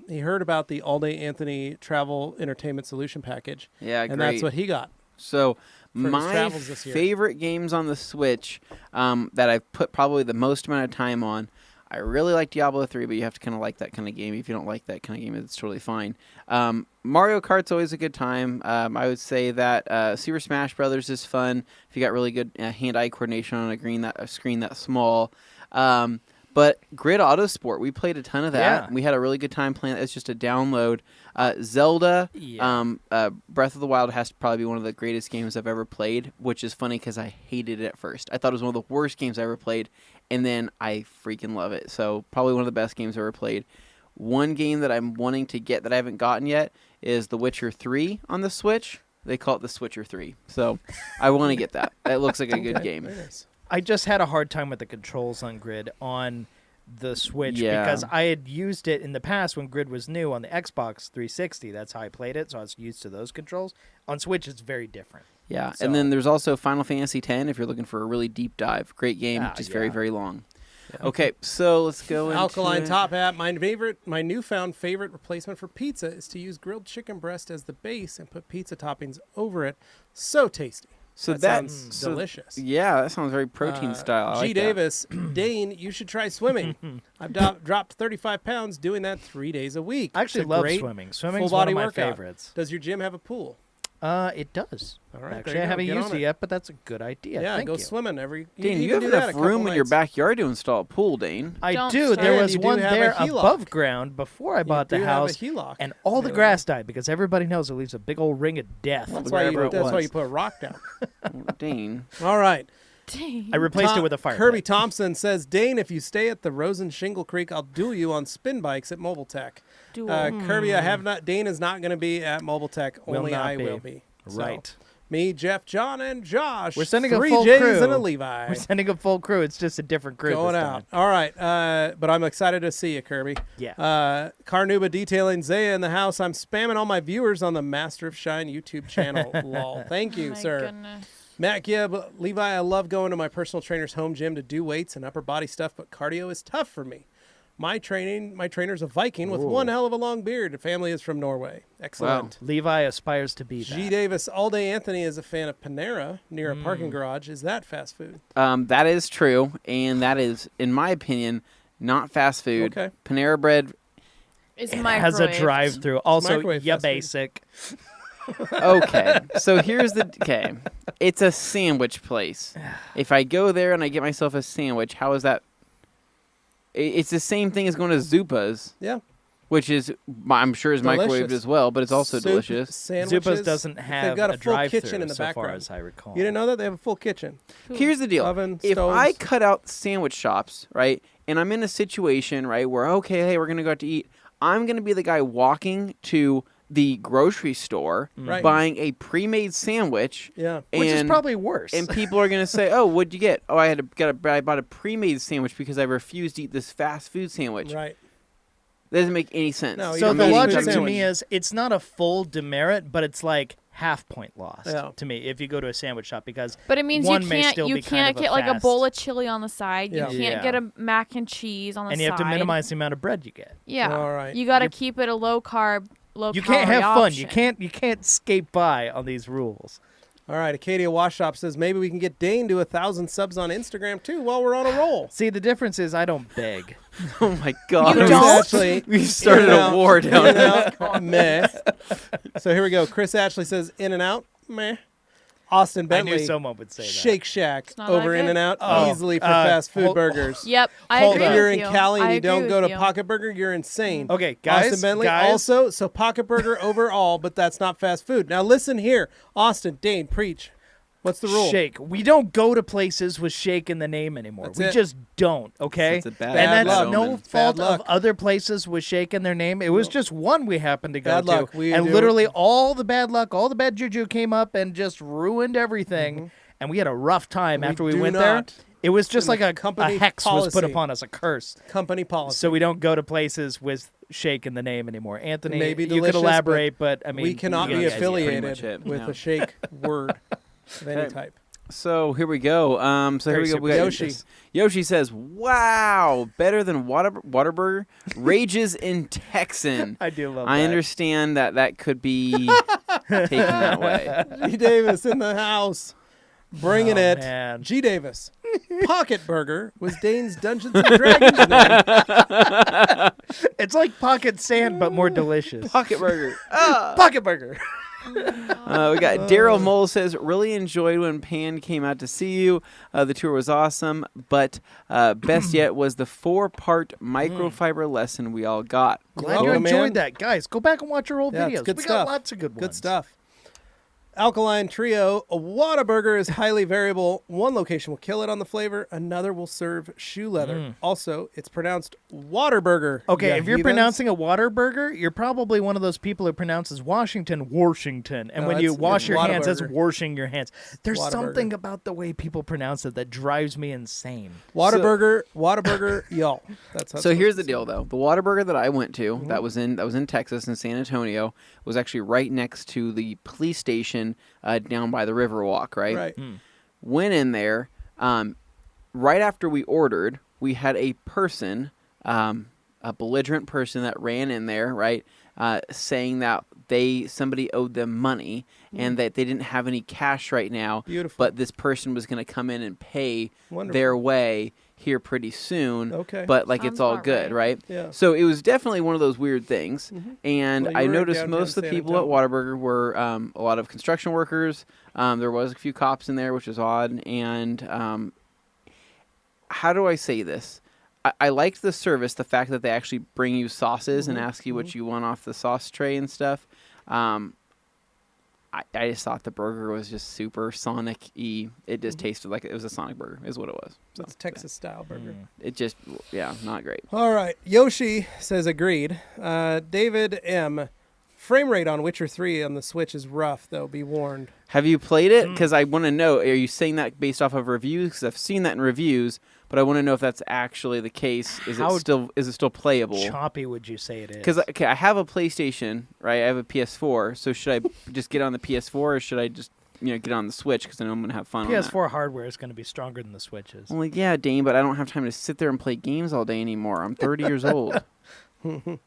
He heard about the All Day Anthony Travel Entertainment Solution package. Yeah, and great. that's what he got. So his my travels this year. favorite games on the Switch that I've put probably the most amount of time on. I really like Diablo 3, but you have to kind of like that kind of game. If you don't like that kind of game, it's totally fine. Mario Kart's always a good time. I would say that Super Smash Brothers is fun if you got really good hand-eye coordination on a screen that small. But Grid Autosport, we played a ton of that. Yeah. We had a really good time playing that. It's just a download. Zelda, Yeah. Breath of the Wild has to probably be one of the greatest games I've ever played, which is funny because I hated it at first. I thought it was one of the worst games I ever played, and then I freaking love it. So probably one of the best games I've ever played. One game that I'm wanting to get that I haven't gotten yet is The Witcher 3 on the Switch. They call it The Switcher 3. So I want to get that. That looks like a good game. Very nice. I just had a hard time with the controls on Grid on the Switch Yeah. because I had used it in the past when Grid was new on the Xbox 360. That's how I played it, so I was used to those controls. On Switch, it's very different. Yeah, So- and then there's also Final Fantasy X if you're looking for a really deep dive. Great game, Ah, just yeah. very, very long. Okay, so let's go into Alkaline it. Top Hat. My newfound favorite replacement for pizza is to use grilled chicken breast as the base and put pizza toppings over it. So tasty. So that that sounds so- delicious. Yeah, that sounds very protein style. I G. like that. Davis, Dane, you should try swimming. I've dropped 35 pounds doing that 3 days a week. I actually It's a love great swimming. Swimming's full one body of my workout. favorites. Does your gym have a pool? It does. All right, there Actually, you I go. haven't Get used on it yet, but that's a good idea. Yeah, Thank go you. swimming every. Dane, you can have do that enough a couple room in your nights. backyard to install a pool, Dane. I Don't do. start. There And was you do one have a there HELOC. above ground before I bought do the have a house, HELOC and all the available. grass died because everybody knows it leaves a big old ring of death That's wherever it why was. you put a rock down. Dane. All right. Dang. I replaced it with a fire Kirby pit. Thompson says, Dane, if you stay at the Rosen Shingle Creek, I'll duel you on spin bikes at Mobile Tech. Kirby, I have not. Dane is not going to be at Mobile Tech. Will Only not I be. will be. Right. So, me, Jeff, John, and Josh. We're sending 3 a full J's crew. and a Levi. We're sending a full crew. It's just a different crew Going this out. time. All right. But I'm excited to see you, Kirby. Yeah. Carnuba detailing Zaya in the house. I'm spamming all my viewers on the Master of Shine YouTube channel. Lol. Thank you, Oh my sir. goodness. Matt Gibb, Levi, I love going to my personal trainer's home gym to do weights and upper body stuff, but cardio is tough for me. My trainer's a Viking with one hell of a long beard. The family is from Norway. Excellent. Wow. Levi aspires to be that. G. Davis, All Day Anthony is a fan of Panera near a parking garage. Is that fast food? That is true, and that is, in my opinion, not fast food. Okay. Panera Bread. It's has a microwaved. drive-through. Also, microwave yeah, fast food. basic. Okay, so here's the It's a sandwich place. If I go there and I get myself a sandwich, how is that? It's the same thing as going to Zupa's. Yeah. Which is, I'm sure, is microwaved Delicious. as well, but it's also Soup, delicious. Sandwiches. Zupa's doesn't have They've got a full drive-through kitchen in the so background. far as I recall. You didn't know that? They have a full kitchen. Here's the deal. Oven, if stoves. I cut out sandwich shops, right, and I'm in a situation, right, where, okay, hey, we're going to go out to eat, I'm going to be the guy walking to the grocery store, Right. buying a pre-made sandwich. Yeah. Which is and- probably worse. And people are going to say, oh, what'd you get? Oh, I bought a pre-made sandwich because I refused to eat this fast food sandwich. Right. That doesn't make any sense. No, you so don't the eating logic food to sandwich. me is it's not a full demerit, but it's like half point lost Yeah. to me if you go to a sandwich shop because But it means one you may can't still you be kind can't of get like a fast- bowl of chili on the side. Yeah. You can't Yeah. get a mac and cheese on the and side. you have to minimize the amount of bread you get. Yeah. All right. You got to You're- keep it a low carb, low You can't have calorie fun. option. You can't skate by on these rules. All right. Acadia Wash Shop says maybe we can get Dane to 1,000 subs on Instagram too while we're on a roll. See, the difference is I don't beg. Oh, my God. You He's don't? Actually, We started In and a out. war down In and there. out, meh. So here we go. Chris Ashley says in and out, meh. Austin I knew Bentley, someone would say that. Shake Shack not over that In good. and Out, Oh, easily for fast fast food burgers. Yep, I Hold agree on. If you're with in you. Cali and I you don't agree go to with you. Pocket Burger, you're insane. Okay, guys. Austin Bentley guys, also, so Pocket Burger overall, but that's not fast food. Now listen here, Austin, Dane, preach. What's the rule? Shake. We don't go to places with shake in the name anymore. That's we it. just don't, okay? It's a bad and that's luck. no omen. fault Bad luck. of other places with shake in their name. It was just one we happened to go Bad to. luck. We and do- literally all the bad luck, all the bad juju came up and just ruined everything. And we had a rough time after we do went not. there. It was just in like the a company hex was put policy. upon us, a curse. Company policy. So we don't go to places with shake in the name anymore. Anthony, May be you could delicious, elaborate, but I mean, we cannot you be get the idea. affiliated Pretty much it, with yeah. a shake word of any Okay. type. So here we go. So here Very we go. super We got Yoshi. Yoshi says, "Wow, better than Whataburger. Rages in Texan." I do love that. I understand that could be taken that way. G Davis in the house, bringing Oh, it. man. G Davis, Pocket Burger was Dane's Dungeons and Dragons name. It's like pocket sand, but more delicious. Pocket Burger. Pocket burger. We got Daryl Mole says, really enjoyed when Pan came out to see you. The tour was awesome, but best yet was the 4-part microfiber lesson we all got. Glad you Welcome, enjoyed man. that, guys. Go back and watch our old Yeah, it's videos. good We stuff. got lots of good ones. Good stuff. Alkaline Trio, a Whataburger is highly variable. One location will kill it on the flavor, another will serve shoe leather. Also, it's pronounced Waterburger. Okay, ya if you're heathens. pronouncing a water burger, you're probably one of those people who pronounces Washington. And No, when you it's wash your hands, that's Whataburger. washing your hands. There's Whataburger. something about the way people pronounce it that drives me insane. Waterburger, y'all. That's how So it's here's the supposed deal, though. The Whataburger that I went to, that was in Texas, in San Antonio, was actually right next to the police station down by the Riverwalk, to right? be. Right. Went in there. Right after we ordered, we had a person, a belligerent person that ran in there, right, saying that somebody owed them money and that they didn't have any cash right now. Beautiful. But this person was going to come in and pay Wonderful. their way here pretty soon. Okay. But like Sounds it's all about good, right? Yeah. So it was definitely one of those weird things. And Well, you I were noticed downtown most of the San people at Antonio. Whataburger were a lot of construction workers. There was a few cops in there, which is odd. And how do I say this? I liked the service, the fact that they actually bring you sauces and ask you what you want off the sauce tray and stuff. I just thought the burger was just super Sonic-y. It just tasted like it was a Sonic burger, is what it was. So It's Texas-style burger. it just, not great. All right. Yoshi says agreed. David M. Frame rate on Witcher 3 on the Switch is rough, though. Be warned. Have you played it? Because I want to know, are you saying that based off of reviews? Because I've seen that in reviews, but I want to know if that's actually the case. Is it still playable? Choppy would you say it is? Because I have a PlayStation, right? I have a PS4. So should I just get on the PS4 or should I just get on the Switch? Because I know I'm going to have fun on that. PS4 hardware is going to be stronger than the Switch's. Well, yeah, Dane, but I don't have time to sit there and play games all day anymore. I'm 30 years old.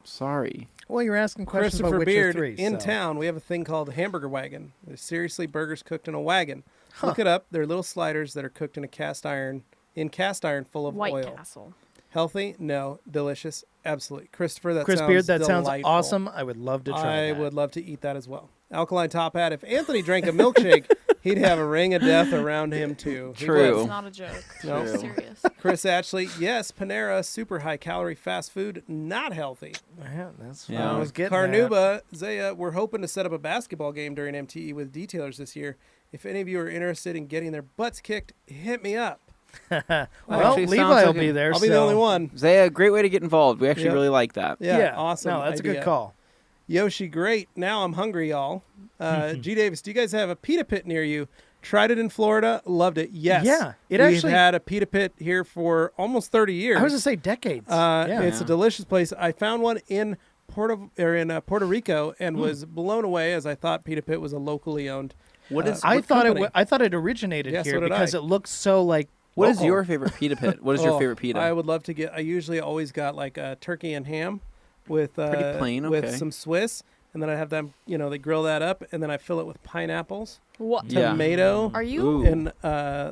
Sorry. Well, you're asking questions about Christopher Witcher Beard, 3. in so. town, we have a thing called Hamburger Wagon. There's seriously burgers cooked in a wagon. Look it up. They're little sliders that are cooked in cast iron full of White oil. Castle. Healthy? No. Delicious? Absolutely. Christopher, that Chris sounds Beard, that delightful. sounds awesome. I would love to try I that. would love to eat that as well. Alkaline Top Hat. If Anthony drank a milkshake, he'd have a ring of death around him, too. He True. would. It's not a joke. No. It's serious. Chris Ashley. Yes, Panera, super high-calorie fast food, not healthy. Yeah, that's what Yeah. I was getting at. Carnuba, Zaya, we're hoping to set up a basketball game during MTE with detailers this year. If any of you are interested in getting their butts kicked, hit me up. Well, Actually, Levi sounds will like be there. I'll be the so- only one. Zaya, great way to get involved. We actually Yep. really like that. Yeah, awesome. No, that's a idea. good call. Yoshi, great. Now I'm hungry, y'all. G. Davis, do you guys have a pita pit near you? Tried it in Florida. Loved it. Yes. Yeah, it We've actually- had a pita pit here for almost 30 years. I was going to say decades. Yeah. It's a delicious place. I found one in Puerto Rico and was blown away as I thought pita pit was a locally owned. What is I what thought company? I thought it originated Yeah, so here did because I. it looks so like what is local. your favorite pita pit? What is your favorite pita? I would love to get. I usually always got like a turkey and ham with Pretty plain, with okay. some Swiss, and then I have them. They grill that up, and then I fill it with pineapples, What? Yeah. tomato, Are you? Ooh. and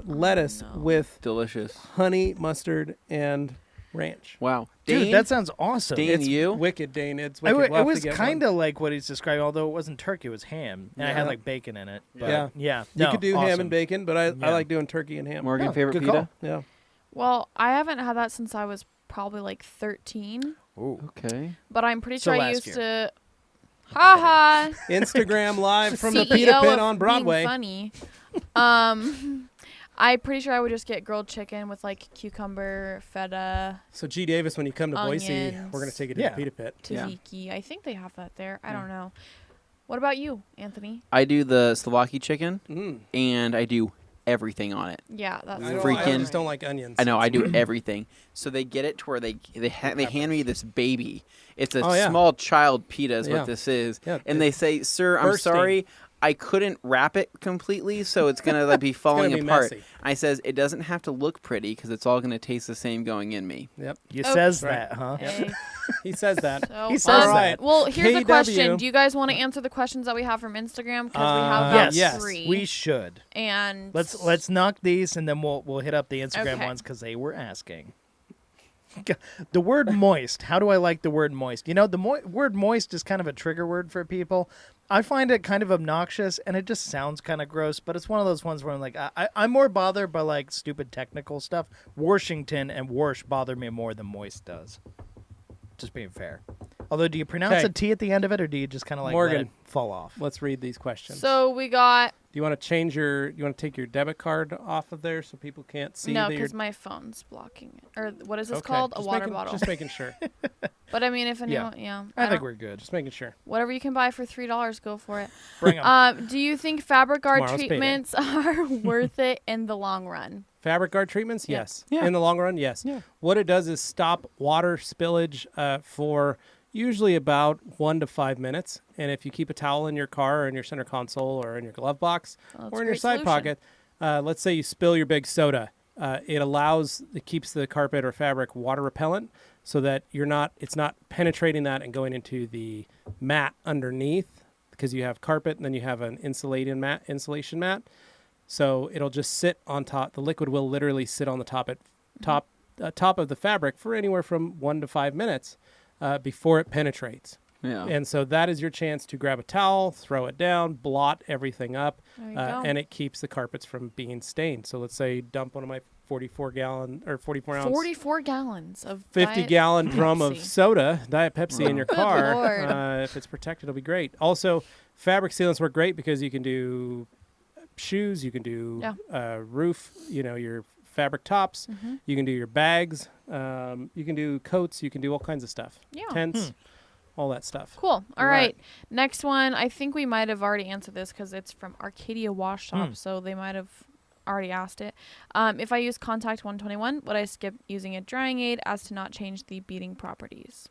lettuce no. with Delicious. honey, mustard, and ranch. Wow. Dude, Dane, that sounds awesome. Dane, It's you? wicked, Dane. It's I wicked. w- We'll it have was to get kind one. of like what he's describing, although it wasn't turkey, it was ham. And I Yeah. had like bacon in it. But Yeah. yeah. You No, could do ham awesome. and bacon, but I Yeah. like doing turkey and ham. Morgan, Oh, favorite good pita? call. Yeah. Well, I haven't had that since I was probably like 13, Ooh. Okay. but I'm pretty So sure I last used year. to. Ha ha. Instagram live from the CEO pita pit of on being Broadway. Funny. I'm pretty sure I would just get grilled chicken with like cucumber, feta, So G. Davis, when you come to Boise, Onions. we're gonna take you to Yeah. the pita pit. Yeah. tzatziki. I think they have that there. I don't know. What about you, Anthony? I do the Slovakia chicken, Mm. and I do everything on it. Yeah, that's I Freaking- just don't like onions. I know, I do everything. So they get it to where they hand me this baby. It's a Oh, yeah. small child pita is Yeah. what this is. Yeah, And they say, "Sir, I'm bursting. sorry. I couldn't wrap it completely, so it's going to like, be falling be apart." messy. I says, "It doesn't have to look pretty because it's all going to taste the same going in me." Yep. You Oh, says right. that, huh? Hey. He says that. So, He says All right. Well, here's a KW. question. Do you guys want to answer the questions that we have from Instagram? Because we have about Yes, three. we should. And Let's knock these and then we'll hit up the Instagram Okay. ones because they were asking. The word moist. How do I like the word moist? The word moist is kind of a trigger word for people. I find it kind of obnoxious and it just sounds kind of gross, but it's one of those ones where I'm like, I'm more bothered by like stupid technical stuff. Washington and Warsh bother me more than moist does. Just being fair. Although, do you pronounce Okay. a T at the end of it or do you just kind of like Morgan. let it fall off? Let's read these questions. so we got Do you want to change you want to take your debit card off of there so people can't see no, that you're because my phone's blocking it. Or what is this Okay, called? A just water making- bottle. Just making sure. But I mean, if anyone, I think don't- we're good. Just making sure. whatever you can buy for $3, go for it. Bring 'em. Do you think fabric guard Tomorrow's payday. treatments are worth it in the long run? Fabric guard treatments? Yeah. Yes. Yeah. In the long run, yes. Yeah. What it does is stop water spillage for usually about 1 to 5 minutes. And if you keep a towel in your car or in your center console or in your glove box Well, that's or a in your great side solution. pocket, let's say you spill your big soda. It keeps the carpet or fabric water repellent so that it's not penetrating that and going into the mat underneath because you have carpet and then you have an insulation mat. So it'll just sit on top. The liquid will literally sit on the top of the fabric for anywhere from 1 to 5 minutes before it penetrates. Yeah. And so that is your chance to grab a towel, throw it down, blot everything up, There you go. and it keeps the carpets from being stained. So let's say you dump one of my 44-gallon or 44-ounce 44 gallons of 50-gallon drum of Pepsi. soda, Diet Pepsi, in your Good car. Lord. If it's protected, it'll be great. Also, fabric sealants work great because you can do shoes, you can do roof, your fabric tops, you can do your bags, you can do coats, you can do all kinds of stuff. Yeah. Tents, all that stuff. Cool. All right. Next one. I think we might have already answered this because it's from Arcadia Wash Shop, so they might have already asked it. If I use Contact 121, would I skip using a drying aid as to not change the beading properties?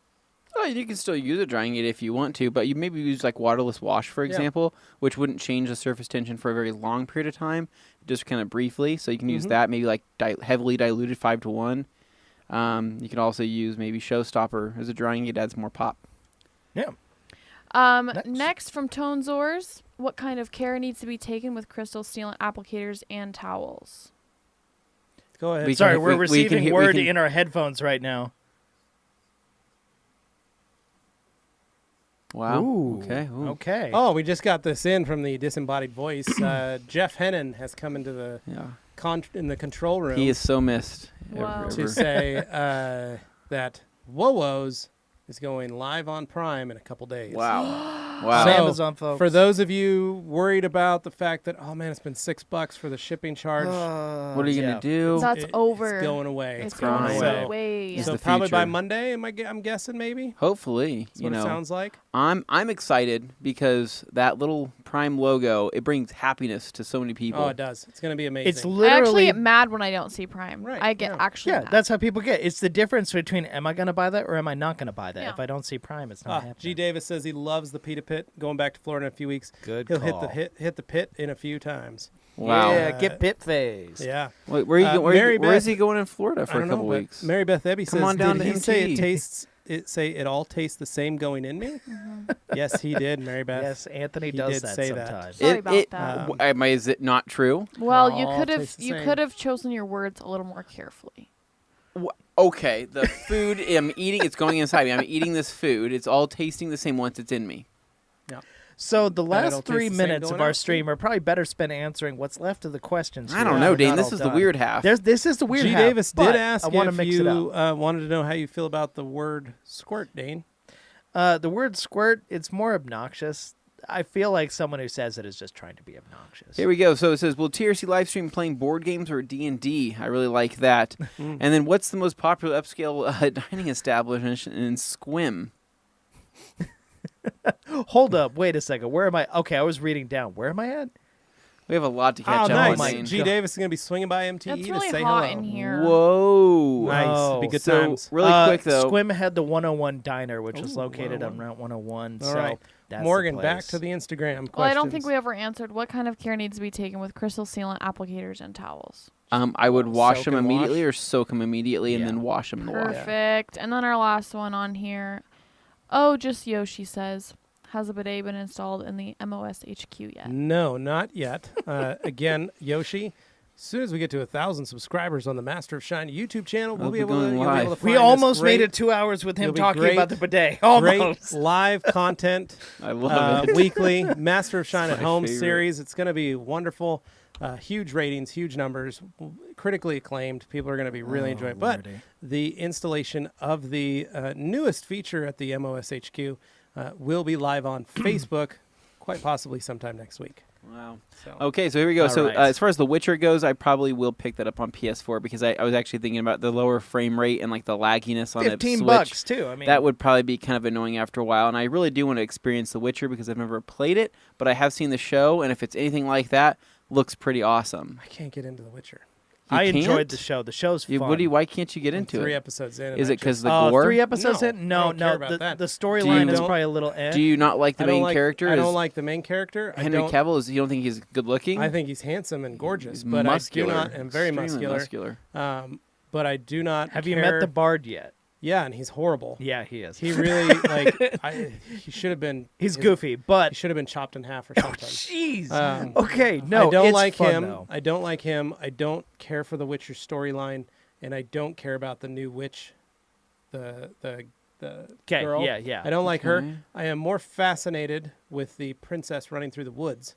Oh, you can still use a drying aid if you want to, but you maybe use like waterless wash, for example, which wouldn't change the surface tension for a very long period of time, just kind of briefly. So you can use that, maybe like heavily diluted 5-to-1. You can also use maybe Showstopper as a drying aid, adds more pop. Yeah. Next from Tonezors, what kind of care needs to be taken with crystal sealant applicators and towels? Go ahead. Sorry, we're receiving word in our headphones right now. Wow. Ooh. Okay. Ooh. Okay. Oh, we just got this in from the disembodied voice. Jeff Hennen has come into the in the control room. He is so missed. To say that Wowo's is going live on Prime in a couple days. Wow. Wow. So, Amazon, folks. For those of you worried about the fact that, oh man, it's been $6 for the shipping charge. What are you gonna do? That's over. It's going away. It's going gone away. It's So the probably by future. Monday, I'm guessing maybe. Hopefully, That's what it sounds like. I'm excited because that little Prime logo, it brings happiness to so many people. Oh, it does. It's going to be amazing. It's I literally actually get mad when I don't see Prime. Right, I get actually mad. that's how people get. It's the difference between am I going to buy that or am I not going to buy that? Yeah. If I don't see Prime, it's not happening. G. Davis says he loves the Pita Pit. Going back to Florida in a few weeks. Good He'll call. hit the pit in a few times. Wow. Yeah, get pit phase. Yeah. Wait, where is he going in Florida I for a don't know, couple but weeks? Mary Beth Ebby Come says, on down did to he say MT. it all tastes the same going in me? Yes, he did, Mary Beth. Yes, Anthony He does did that say that. sometimes. Sorry about that. Is it not true? Well, They you all could taste have the same. could have chosen your words a little more carefully. Okay, the food I'm eating, it's going inside me. I'm eating this food. It's all tasting the same once it's in me. So the it'll last taste 3 the same minutes going of our out? stream are probably better spent answering what's left of the questions. I don't here. know, We're Dane. not This all is the done. weird half. This is the weird G. half. Davis but did ask I want to if mix you it up. wanted to know how you feel about the word squirt, Dane. The word squirt, it's more obnoxious. I feel like someone who says it is just trying to be obnoxious. Here we go. So it says, will TRC live stream playing board games or D&D? I really like that. And then what's the most popular upscale dining establishment in Squim? Hold up. Wait a second. Where am I? Okay, I was reading down. Where am I at? We have a lot to catch Oh, up nice. on, Dane. G. Davis is going to be swinging by MTE It's to really say hot hello. in here. Whoa. Nice. Oh. It'll be good So, times. really quick, though. Squim had the 101 Diner, which is Ooh, located 101. on Route 101. All so right. that's Morgan, the back place. to the Instagram questions. Well, I don't think we ever answered what kind of care needs to be taken with crystal sealant applicators and towels. I would wash Soak them and immediately wash? or soak them immediately and Yeah. then wash them in the water. Perfect. And then our last one on here. Oh, just Yoshi says, has a bidet been installed in the MOS HQ yet? No, not yet. Again, Yoshi, as soon as we get to 1,000 subscribers on the Master of Shine YouTube channel, We'll be you'll be going able live. to find We this almost great, made it 2 hours with him You'll be talking great- about the bidet. great Almost. live content. I love it. Weekly Master of Shine It's at my Home favorite. series. It's going to be wonderful. Huge ratings, huge numbers, critically acclaimed. People are going to be really enjoying it. But the installation of the newest feature at the MOS HQ will be live on Facebook, quite possibly sometime next week. Wow. So. Okay, so here we go. All So right. as far as The Witcher goes, I probably will pick that up on PS4 because I was actually thinking about the lower frame rate and like the lagginess on the Switch. $15 too. I mean, That would probably be kind of annoying after a while, and I really do want to experience The Witcher because I've never played it, but I have seen the show, and if it's anything like that, looks pretty awesome. I can't get into The Witcher. I You enjoyed can't? the show. The show's fun. Why can't you get into I'm 3 it? episodes in. and Is I it because just- the gore? 3 episodes No, in? I No, don't care no. about that. The storyline Do is you- probably a little eh. Do you not like the I don't main like- character? I Is don't like the main character. Henry Cavill? You don't think he's good looking? I think he's handsome and gorgeous, He's but muscular. I do not. And very Extremely muscular. But I do not. Have you care- met the Bard yet? Yeah, and he's horrible. Yeah, he is. He really he should have been. He's his- goofy, He but should have been chopped in half or oh, something. jeez. Okay, no, I don't it's like fun, him. though. I don't like him. I don't care for the Witcher storyline, and I don't care about the new witch, the Okay, girl. yeah. I don't like her. Okay. I am more fascinated with the princess running through the woods.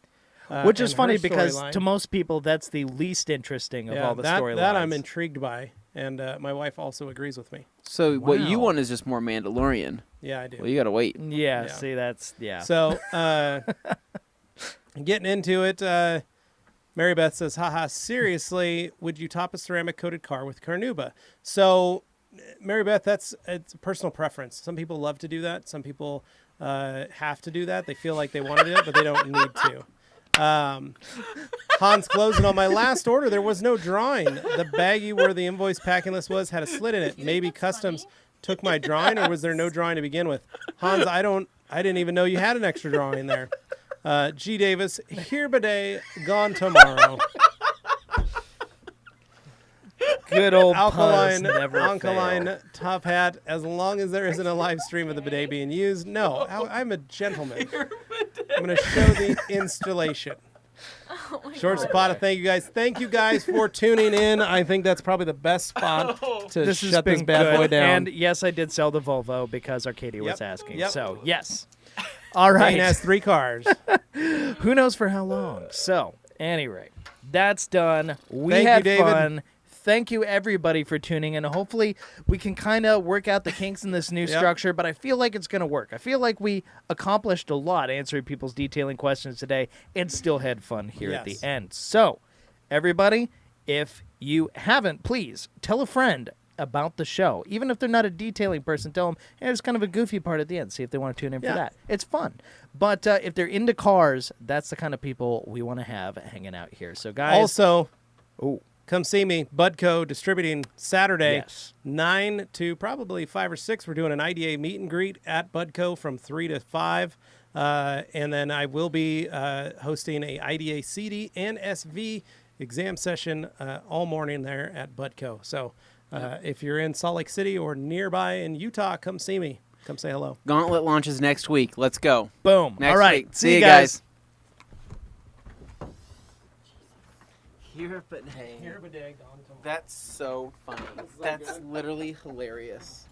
Which is and funny her because storyline. to most people, that's the least interesting of all the storylines. that I'm intrigued by, and my wife also agrees with me. So what you Wow. want is just more Mandalorian. Yeah, I do. Well, you got to wait. Yeah, Yeah. see, that's, So, getting into it, Mary Beth says, haha, seriously, would you top a ceramic-coated car with Carnauba? So, Mary Beth, it's a personal preference. Some people love to do that. Some people have to do that. They feel like they want to do it, but they don't need to. Hans closing on my last order, there was no drawing. The baggie where the invoice packing list was had a slit in it. Maybe Customs took my drawing, or was there no drawing to begin with? Hans, I didn't even know you had an extra drawing there. G. Davis, here bidet, gone tomorrow. good old Alkaline, puns never alkaline fail. top hat, as long as there isn't a live stream of the bidet being used. No, I'm a gentleman. I'm going to show the installation. Short spot. Thank you guys. Thank you guys for tuning in. I think that's probably the best spot to This has shut this been bad good. boy down. And yes, I did sell the Volvo because Arcadia was Yep, asking. yep. So, yes. All right. Dane has 3 cars. Who knows for how long? So, anyway, that's done. We Thank you, had David. fun. Thank you, everybody, for tuning in. Hopefully, we can kind of work out the kinks in this new Yep. structure, but I feel like it's going to work. I feel like we accomplished a lot answering people's detailing questions today and still had fun here at the Yes. end. So, everybody, if you haven't, please tell a friend about the show. Even if they're not a detailing person, tell them, hey, there's kind of a goofy part at the end. See if they want to tune in for Yeah. that. It's fun. But if they're into cars, that's the kind of people we want to have hanging out here. So, guys. Also, Oh, come see me, Budco Distributing, Saturday, yes. 9 to probably 5 or 6. We're doing an IDA meet and greet at Budco from 3 to 5. And then I will be hosting a IDA CD and SV exam session all morning there at Budco. So if you're in Salt Lake City or nearby in Utah, come see me. Come say hello. Gauntlet launches next week. Let's go. Boom. Next All right. week. See you guys. Here, but hey. That's so funny. That's literally hilarious.